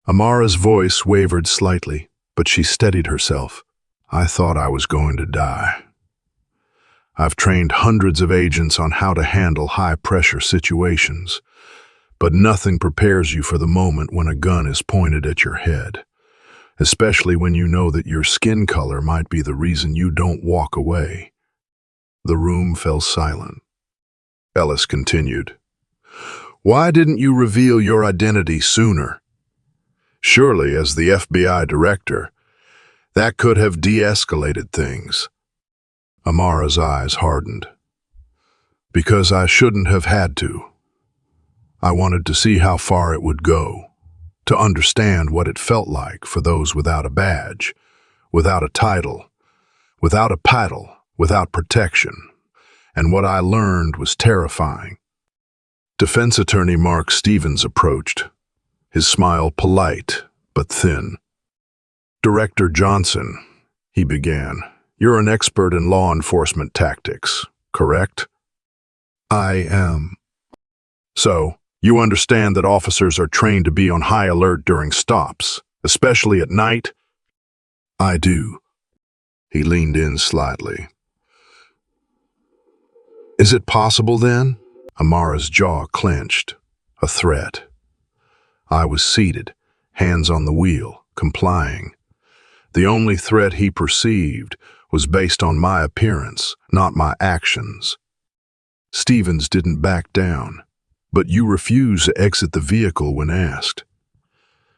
Amara's voice wavered slightly, but she steadied herself. I thought I was going to die. I've trained hundreds of agents on how to handle high-pressure situations, but nothing prepares you for the moment when a gun is pointed at your head, especially when you know that your skin color might be the reason you don't walk away. The room fell silent. Ellis continued. Why didn't you reveal your identity sooner? Surely, as the FBI director, that could have de-escalated things. Amara's eyes hardened. Because I shouldn't have had to. I wanted to see how far it would go, to understand what it felt like for those without a badge, without a title, without a paddle, without protection. And what I learned was terrifying. Defense attorney Mark Stevens approached, his smile polite but thin. Director Johnson, he began, you're an expert in law enforcement tactics, correct? I am. So, You understand that officers are trained to be on high alert during stops, especially at night? I do. He leaned in slightly. Is it possible then? Amara's jaw clenched. A threat. I was seated, hands on the wheel, complying. The only threat he perceived was based on my appearance, not my actions. Stevens didn't back down, but you refused to exit the vehicle when asked.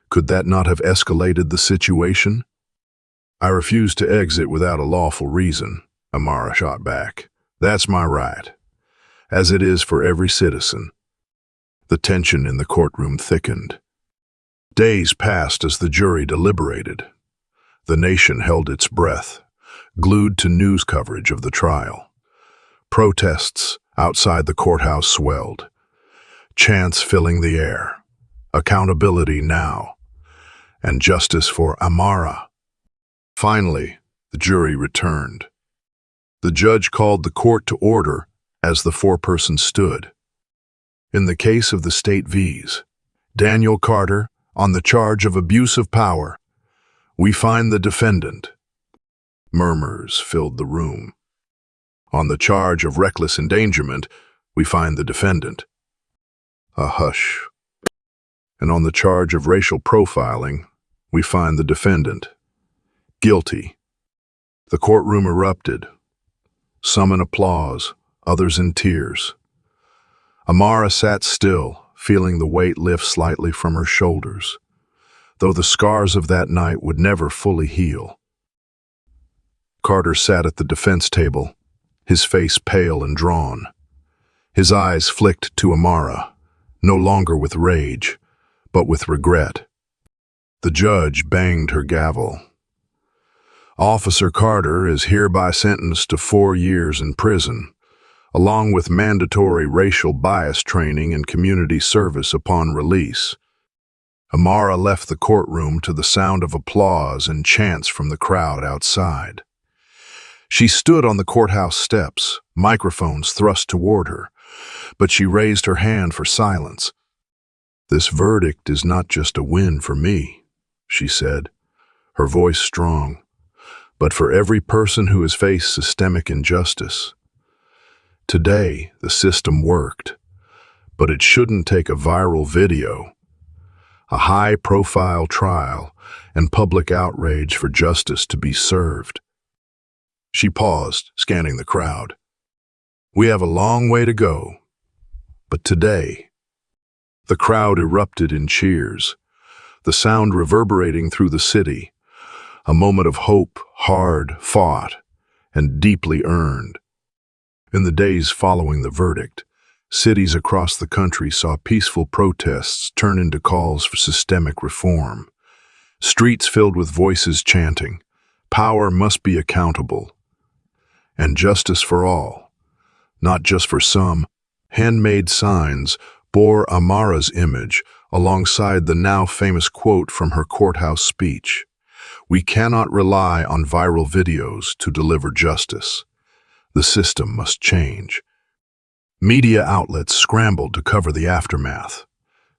Could that not have escalated the situation? I refused to exit without a lawful reason, Amara shot back. That's my right, as it is for every citizen. The tension in the courtroom thickened. Days passed as the jury deliberated. The nation held its breath, glued to news coverage of the trial. Protests outside the courthouse swelled, chants filling the air. Accountability now, and justice for Amara. Finally, the jury returned. The judge called the court to order as the foreperson stood. In the case of the state V's, Daniel Carter, on the charge of abuse of power, we find the defendant. Murmurs filled the room. On the charge of reckless endangerment, we find the defendant. A hush. And on the charge of racial profiling, we find the defendant. Guilty. The courtroom erupted. Some in applause, others in tears. Amara sat still, feeling the weight lift slightly from her shoulders, though the scars of that night would never fully heal. Carter sat at the defense table, his face pale and drawn. His eyes flicked to Amara, no longer with rage, but with regret. The judge banged her gavel. Officer Carter is hereby sentenced to 4 years in prison, along with mandatory racial bias training and community service upon release. Amara left the courtroom to the sound of applause and chants from the crowd outside. She stood on the courthouse steps, microphones thrust toward her, but she raised her hand for silence. This verdict is not just a win for me, she said, her voice strong, but for every person who has faced systemic injustice. Today, the system worked, but it shouldn't take a viral video, a high-profile trial, and public outrage for justice to be served. She paused, scanning the crowd. We have a long way to go, but today, the crowd erupted in cheers, the sound reverberating through the city, a moment of hope, hard fought, and deeply earned. In the days following the verdict, cities across the country saw peaceful protests turn into calls for systemic reform. Streets filled with voices chanting, "Power must be accountable," and justice for all, not just for some. Handmade signs bore Amara's image alongside the now famous quote from her courthouse speech. We cannot rely on viral videos to deliver justice. The system must change. Media outlets scrambled to cover the aftermath.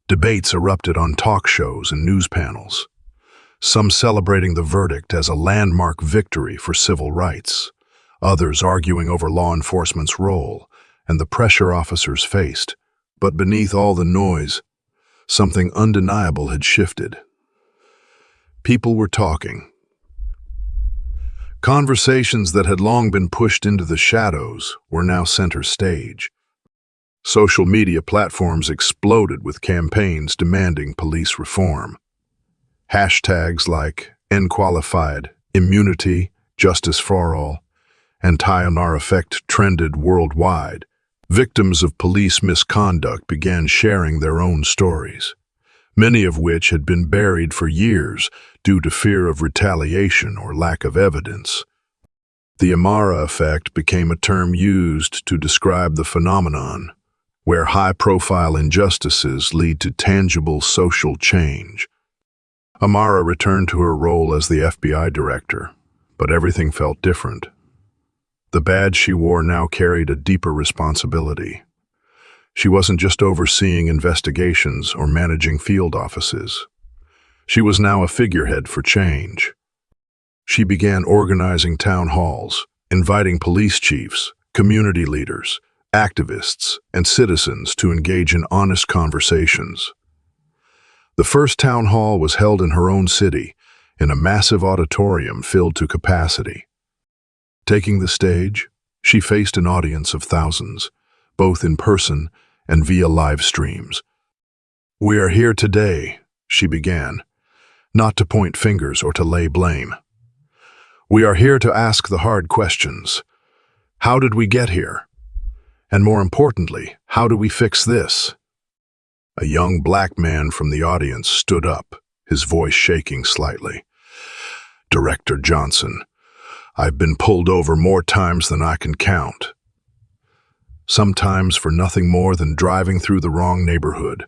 Debates erupted on talk shows and news panels, some celebrating the verdict as a landmark victory for civil rights, others arguing over law enforcement's role and the pressure officers faced. But beneath all the noise, something undeniable had shifted. People were talking. Conversations that had long been pushed into the shadows were now center stage. Social media platforms exploded with campaigns demanding police reform. Hashtags like #NQualified, immunity, justice for all, and Tayamar effect trended worldwide. Victims of police misconduct began sharing their own stories, many of which had been buried for years due to fear of retaliation or lack of evidence. The Amara effect became a term used to describe the phenomenon, where high-profile injustices lead to tangible social change. Amara returned to her role as the FBI director, but everything felt different. The badge she wore now carried a deeper responsibility. She wasn't just overseeing investigations or managing field offices. She was now a figurehead for change. She began organizing town halls, inviting police chiefs, community leaders, activists, and citizens to engage in honest conversations. The first town hall was held in her own city, in a massive auditorium filled to capacity. Taking the stage, she faced an audience of thousands, both in person and via live streams. "We are here today," she began, "not to point fingers or to lay blame. We are here to ask the hard questions. How did we get here? And more importantly, how do we fix this?" A young black man from the audience stood up, his voice shaking slightly. "Director Johnson, I've been pulled over more times than I can count. Sometimes for nothing more than driving through the wrong neighborhood.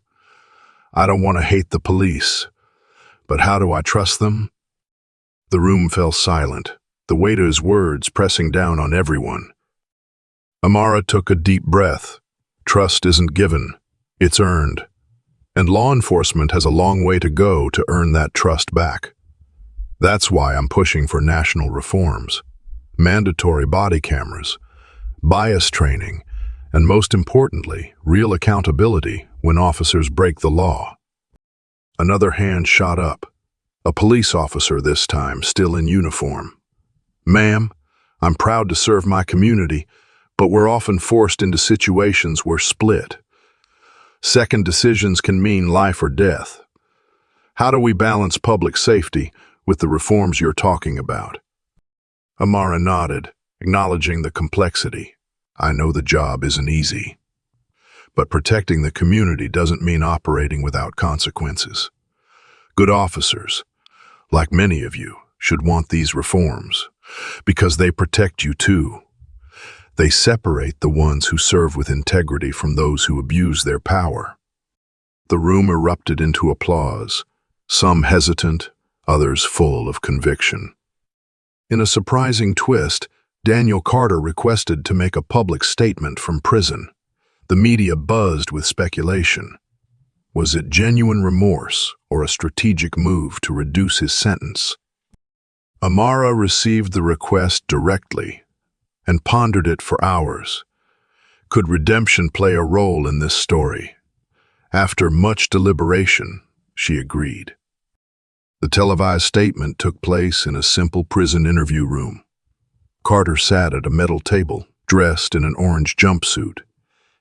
I don't want to hate the police, but how do I trust them?" The room fell silent, the weight of his words pressing down on everyone. Amara took a deep breath. Trust isn't given, it's earned. And law enforcement has a long way to go to earn that trust back. That's why I'm pushing for national reforms, mandatory body cameras, bias training, and most importantly, real accountability when officers break the law. Another hand shot up, a police officer this time, still in uniform. "Ma'am, I'm proud to serve my community, but we're often forced into situations we're split. Second decisions can mean life or death. How do we balance public safety with the reforms you're talking about?" Amara nodded, acknowledging the complexity. "I know the job isn't easy, but protecting the community doesn't mean operating without consequences. Good officers, like many of you, should want these reforms, because they protect you too. They separate the ones who serve with integrity from those who abuse their power." The room erupted into applause, some hesitant, others full of conviction. In a surprising twist, Daniel Carter requested to make a public statement from prison. The media buzzed with speculation. Was it genuine remorse or a strategic move to reduce his sentence? Amara received the request directly and pondered it for hours. Could redemption play a role in this story? After much deliberation, she agreed. The televised statement took place in a simple prison interview room. Carter sat at a metal table, dressed in an orange jumpsuit,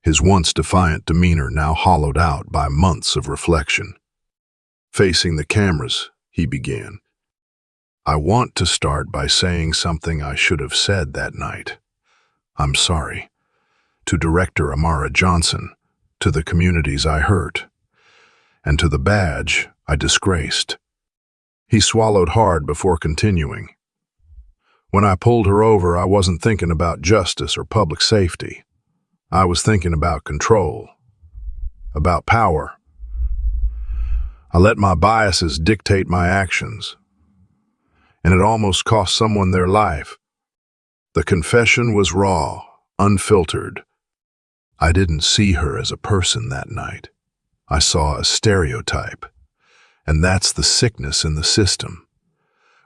his once defiant demeanor now hollowed out by months of reflection. Facing the cameras, he began. "I want to start by saying something I should have said that night. I'm sorry. To Director Amara Johnson, to the communities I hurt, and to the badge I disgraced." He swallowed hard before continuing. "When I pulled her over, I wasn't thinking about justice or public safety. I was thinking about control, about power. I let my biases dictate my actions, and it almost cost someone their life." The confession was raw, unfiltered. "I didn't see her as a person that night. I saw a stereotype. And that's the sickness in the system.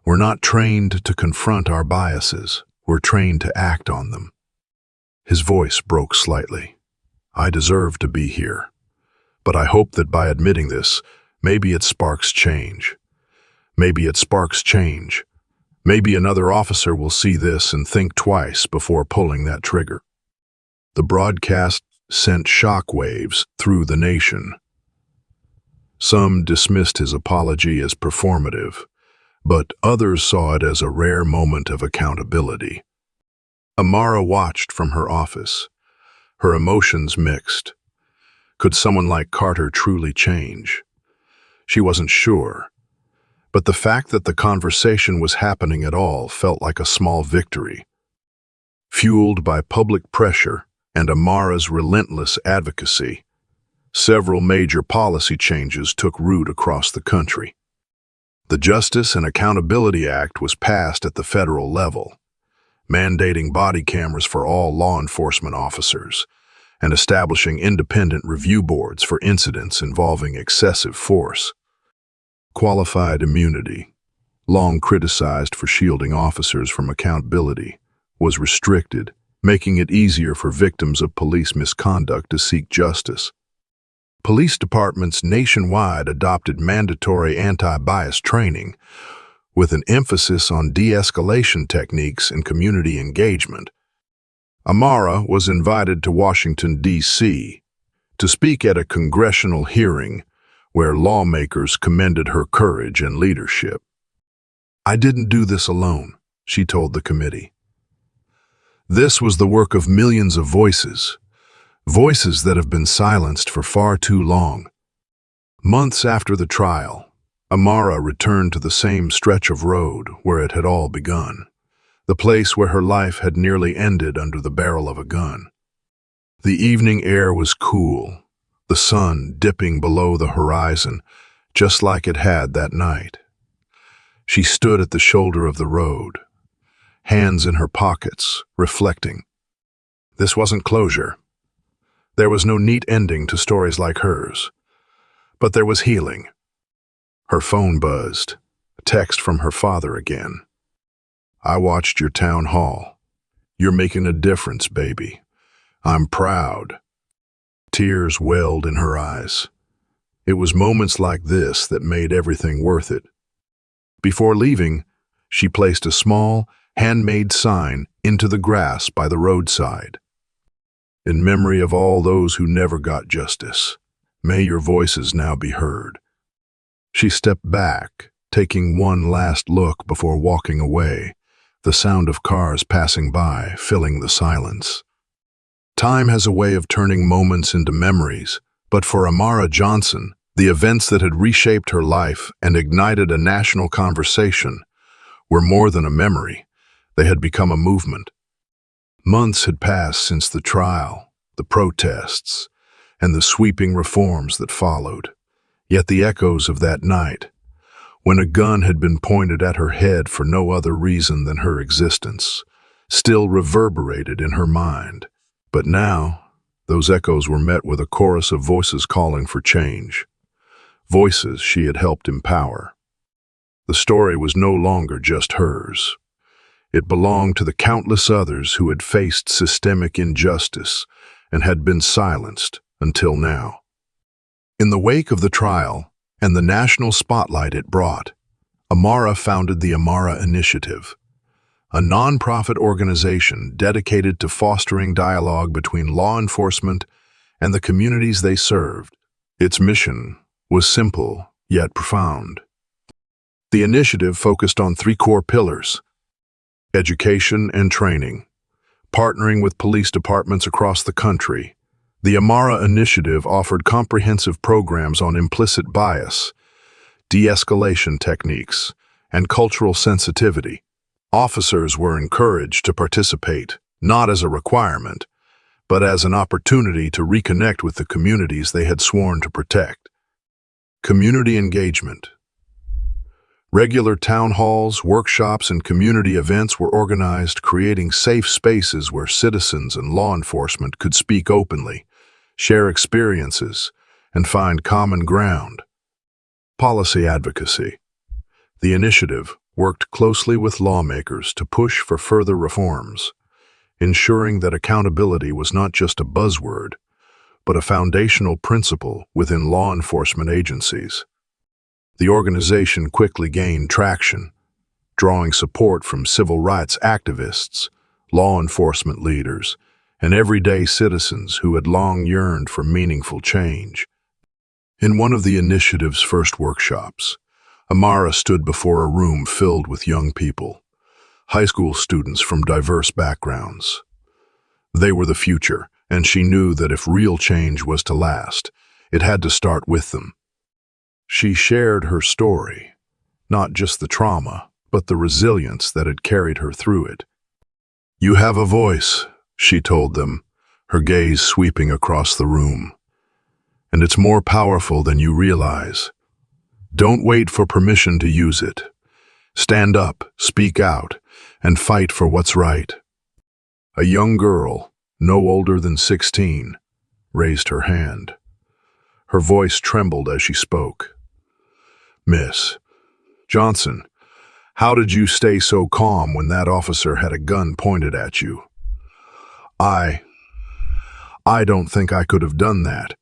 We're not trained to confront our biases. We're trained to act on them." His voice broke slightly. "I deserve to be here. But I hope that by admitting this, maybe it sparks change. Maybe it sparks change. Maybe another officer will see this and think twice before pulling that trigger." The broadcast sent shockwaves through the nation. Some dismissed his apology as performative, but others saw it as a rare moment of accountability. Amara watched from her office, her emotions mixed. Could someone like Carter truly change? She wasn't sure, but the fact that the conversation was happening at all felt like a small victory. Fueled by public pressure and Amara's relentless advocacy, several major policy changes took root across the country. The Justice and Accountability Act was passed at the federal level, mandating body cameras for all law enforcement officers, and establishing independent review boards for incidents involving excessive force. Qualified immunity, long criticized for shielding officers from accountability, was restricted, making it easier for victims of police misconduct to seek justice. Police departments nationwide adopted mandatory anti-bias training, with an emphasis on de-escalation techniques and community engagement. Amara was invited to Washington, D.C., to speak at a congressional hearing where lawmakers commended her courage and leadership. "I didn't do this alone," she told the committee. "This was the work of millions of voices, voices that have been silenced for far too long." Months after the trial, Amara returned to the same stretch of road where it had all begun, the place where her life had nearly ended under the barrel of a gun. The evening air was cool, the sun dipping below the horizon, just like it had that night. She stood at the shoulder of the road, hands in her pockets, reflecting. This wasn't closure. There was no neat ending to stories like hers. But there was healing. Her phone buzzed, a text from her father again. "I watched your town hall. You're making a difference, baby. I'm proud." Tears welled in her eyes. It was moments like this that made everything worth it. Before leaving, she placed a small, handmade sign into the grass by the roadside. "In memory of all those who never got justice, may your voices now be heard." She stepped back, taking one last look before walking away, the sound of cars passing by filling the silence. Time has a way of turning moments into memories, but for Amara Johnson, the events that had reshaped her life and ignited a national conversation were more than a memory. They had become a movement. Months had passed since the trial, the protests, and the sweeping reforms that followed. Yet the echoes of that night, when a gun had been pointed at her head for no other reason than her existence, still reverberated in her mind. But now, those echoes were met with a chorus of voices calling for change, voices she had helped empower. The story was no longer just hers. It belonged to the countless others who had faced systemic injustice and had been silenced until now. In the wake of the trial and the national spotlight it brought, Amara founded the Amara Initiative, a nonprofit organization dedicated to fostering dialogue between law enforcement and the communities they served. Its mission was simple yet profound. The initiative focused on three core pillars: education and training, partnering with police departments across the country. The Amara Initiative offered comprehensive programs on implicit bias, de-escalation techniques, and cultural sensitivity. Officers were encouraged to participate, not as a requirement, but as an opportunity to reconnect with the communities they had sworn to protect. Community engagement. Regular town halls, workshops, and community events were organized, creating safe spaces where citizens and law enforcement could speak openly, share experiences, and find common ground. Policy advocacy. The initiative worked closely with lawmakers to push for further reforms, ensuring that accountability was not just a buzzword, but a foundational principle within law enforcement agencies. The organization quickly gained traction, drawing support from civil rights activists, law enforcement leaders, and everyday citizens who had long yearned for meaningful change. In one of the initiative's first workshops, Amara stood before a room filled with young people, high school students from diverse backgrounds. They were the future, and she knew that if real change was to last, it had to start with them. She shared her story, not just the trauma, but the resilience that had carried her through it. "You have a voice," she told them, her gaze sweeping across the room. "And it's more powerful than you realize. Don't wait for permission to use it. Stand up, speak out, and fight for what's right." A young girl, no older than 16, raised her hand. Her voice trembled as she spoke. "Miss Johnson, how did you stay so calm when that officer had a gun pointed at you?" I don't think I could have done that."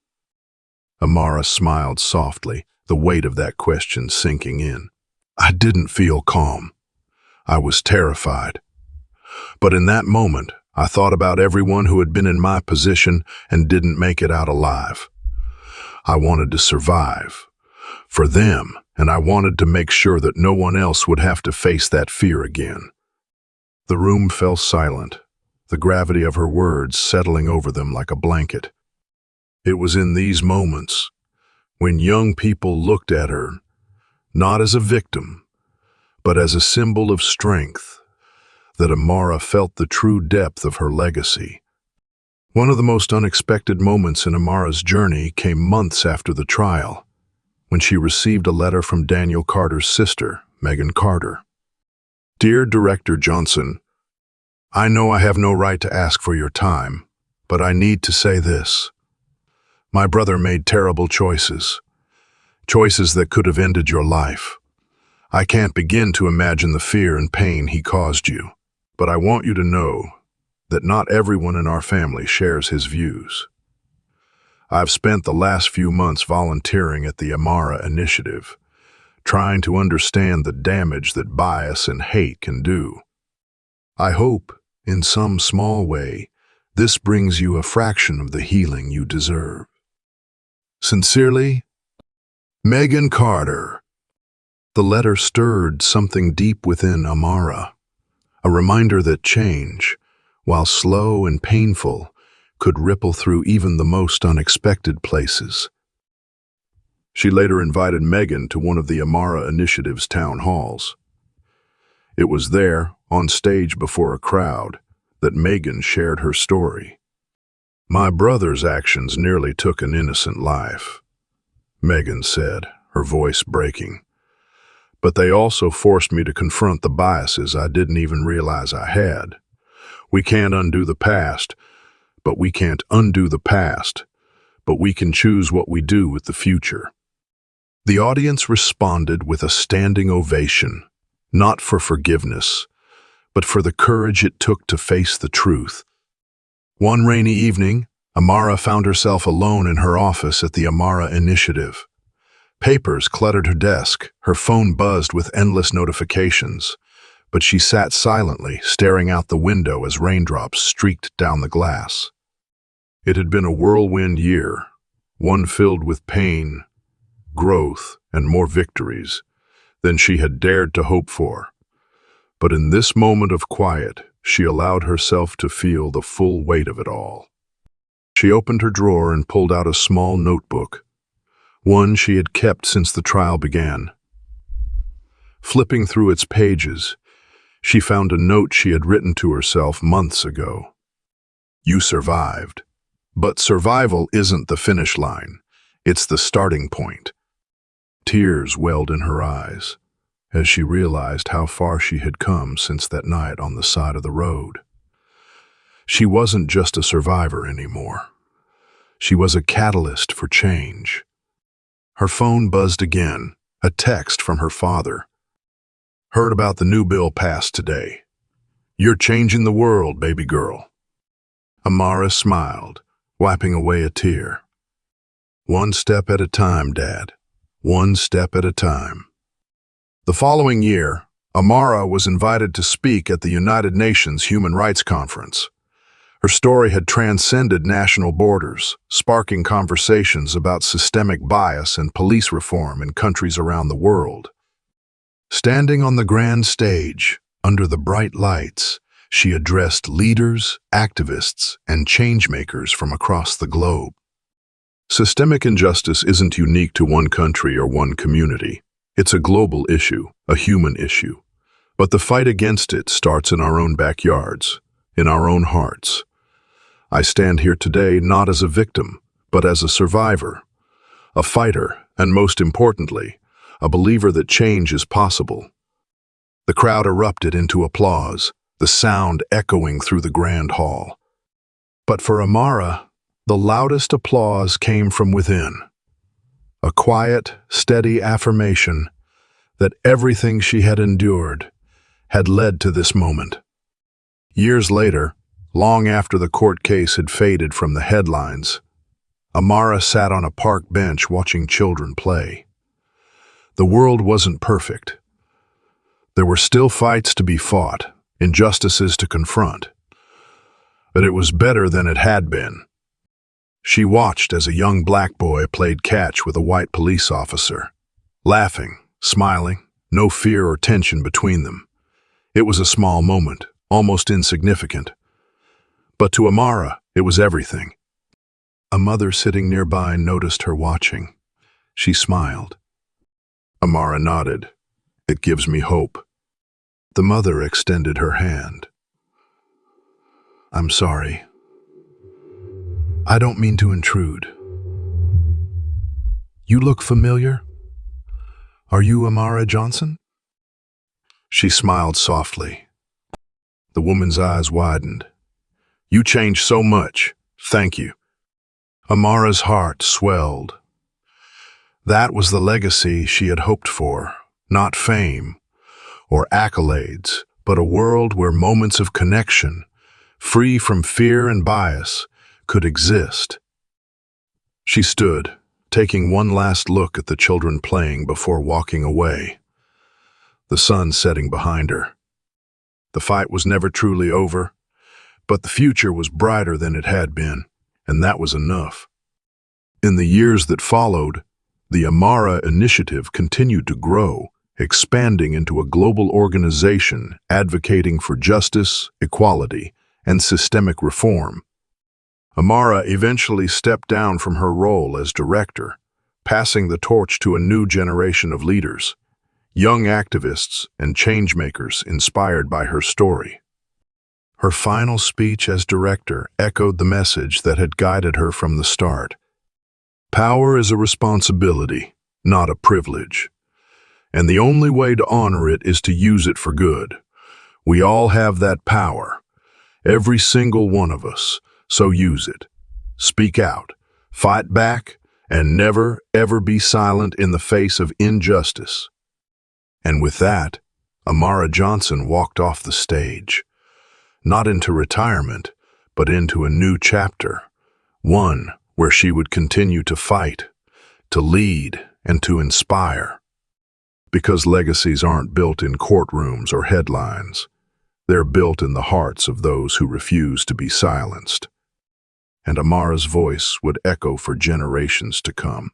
Amara smiled softly, the weight of that question sinking in. "I didn't feel calm. I was terrified. But in that moment, I thought about everyone who had been in my position and didn't make it out alive. I wanted to survive for them, and I wanted to make sure that no one else would have to face that fear again." The room fell silent, the gravity of her words settling over them like a blanket. It was in these moments, when young people looked at her, not as a victim, but as a symbol of strength, that Amara felt the true depth of her legacy. One of the most unexpected moments in Amara's journey came months after the trial, when she received a letter from Daniel Carter's sister, Megan Carter. "Dear Director Johnson, I know I have no right to ask for your time, but I need to say this. My brother made terrible choices that could have ended your life. I can't begin to imagine the fear and pain he caused you, but I want you to know that not everyone in our family shares his views. I've spent the last few months volunteering at the Amara Initiative, trying to understand the damage that bias and hate can do. I hope, in some small way, this brings you a fraction of the healing you deserve. Sincerely, Megan Carter." The letter stirred something deep within Amara, a reminder that change, while slow and painful, could ripple through even the most unexpected places. She later invited Megan to one of the Amara Initiative's town halls. It was there, on stage before a crowd, that Megan shared her story. "My brother's actions nearly took an innocent life," Megan said, her voice breaking. "But they also forced me to confront the biases I didn't even realize I had. We can't undo the past, but we can choose what we do with the future." The audience responded with a standing ovation, not for forgiveness, but for the courage it took to face the truth. One rainy evening, Amara found herself alone in her office at the Amara Initiative. Papers cluttered her desk, her phone buzzed with endless notifications, but she sat silently, staring out the window as raindrops streaked down the glass. It had been a whirlwind year, one filled with pain, growth, and more victories than she had dared to hope for. But in this moment of quiet, she allowed herself to feel the full weight of it all. She opened her drawer and pulled out a small notebook, one she had kept since the trial began. Flipping through its pages, she found a note she had written to herself months ago. "You survived. But survival isn't the finish line. It's the starting point." Tears welled in her eyes as she realized how far she had come since that night on the side of the road. She wasn't just a survivor anymore. She was a catalyst for change. Her phone buzzed again, a text from her father. "Heard about the new bill passed today. You're changing the world, baby girl." Amara smiled, wiping away a tear. "One step at a time, Dad. One step at a time." The following year, Amara was invited to speak at the United Nations Human Rights Conference. Her story had transcended national borders, sparking conversations about systemic bias and police reform in countries around the world. Standing on the grand stage, under the bright lights, she addressed leaders, activists, and changemakers from across the globe. Systemic injustice isn't unique to one country or one community. It's a global issue, a human issue. But the fight against it starts in our own backyards, in our own hearts. I stand here today not as a victim, but as a survivor, a fighter, and most importantly, a believer that change is possible. The crowd erupted into applause, the sound echoing through the grand hall. But for Amara, The loudest applause came from within, a quiet, steady affirmation that everything she had endured had led to this moment. Years later, long after the court case had faded from the headlines, Amara sat on a park bench watching children play. The world wasn't perfect. There were still fights to be fought, injustices to confront. But it was better than it had been. She watched as a young black boy played catch with a white police officer, laughing, smiling, no fear or tension between them. It was a small moment, almost insignificant. But to Amara, it was everything. A mother sitting nearby noticed her watching. She smiled. Amara nodded. "It gives me hope." The mother extended her hand. "I'm sorry. I don't mean to intrude. You look familiar. Are you Amara Johnson?" She smiled softly. The woman's eyes widened. "You changed so much. Thank you." Amara's heart swelled. That was the legacy she had hoped for, not fame or accolades, but a world where moments of connection, free from fear and bias, could exist. She stood, taking one last look at the children playing before walking away, the sun setting behind her. The fight was never truly over, but the future was brighter than it had been, and that was enough. In the years that followed, the Amara Initiative continued to grow, expanding into a global organization advocating for justice, equality, and systemic reform. Amara eventually stepped down from her role as director, passing the torch to a new generation of leaders, young activists and changemakers inspired by her story. Her final speech as director echoed the message that had guided her from the start. Power is a responsibility, not a privilege. And the only way to honor it is to use it for good. We all have that power, every single one of us, so use it. Speak out, fight back, and never, ever be silent in the face of injustice. And with that, Amara Johnson walked off the stage, not into retirement, but into a new chapter, one where she would continue to fight, to lead, and to inspire. Because legacies aren't built in courtrooms or headlines. They're built in the hearts of those who refuse to be silenced. And Amara's voice would echo for generations to come.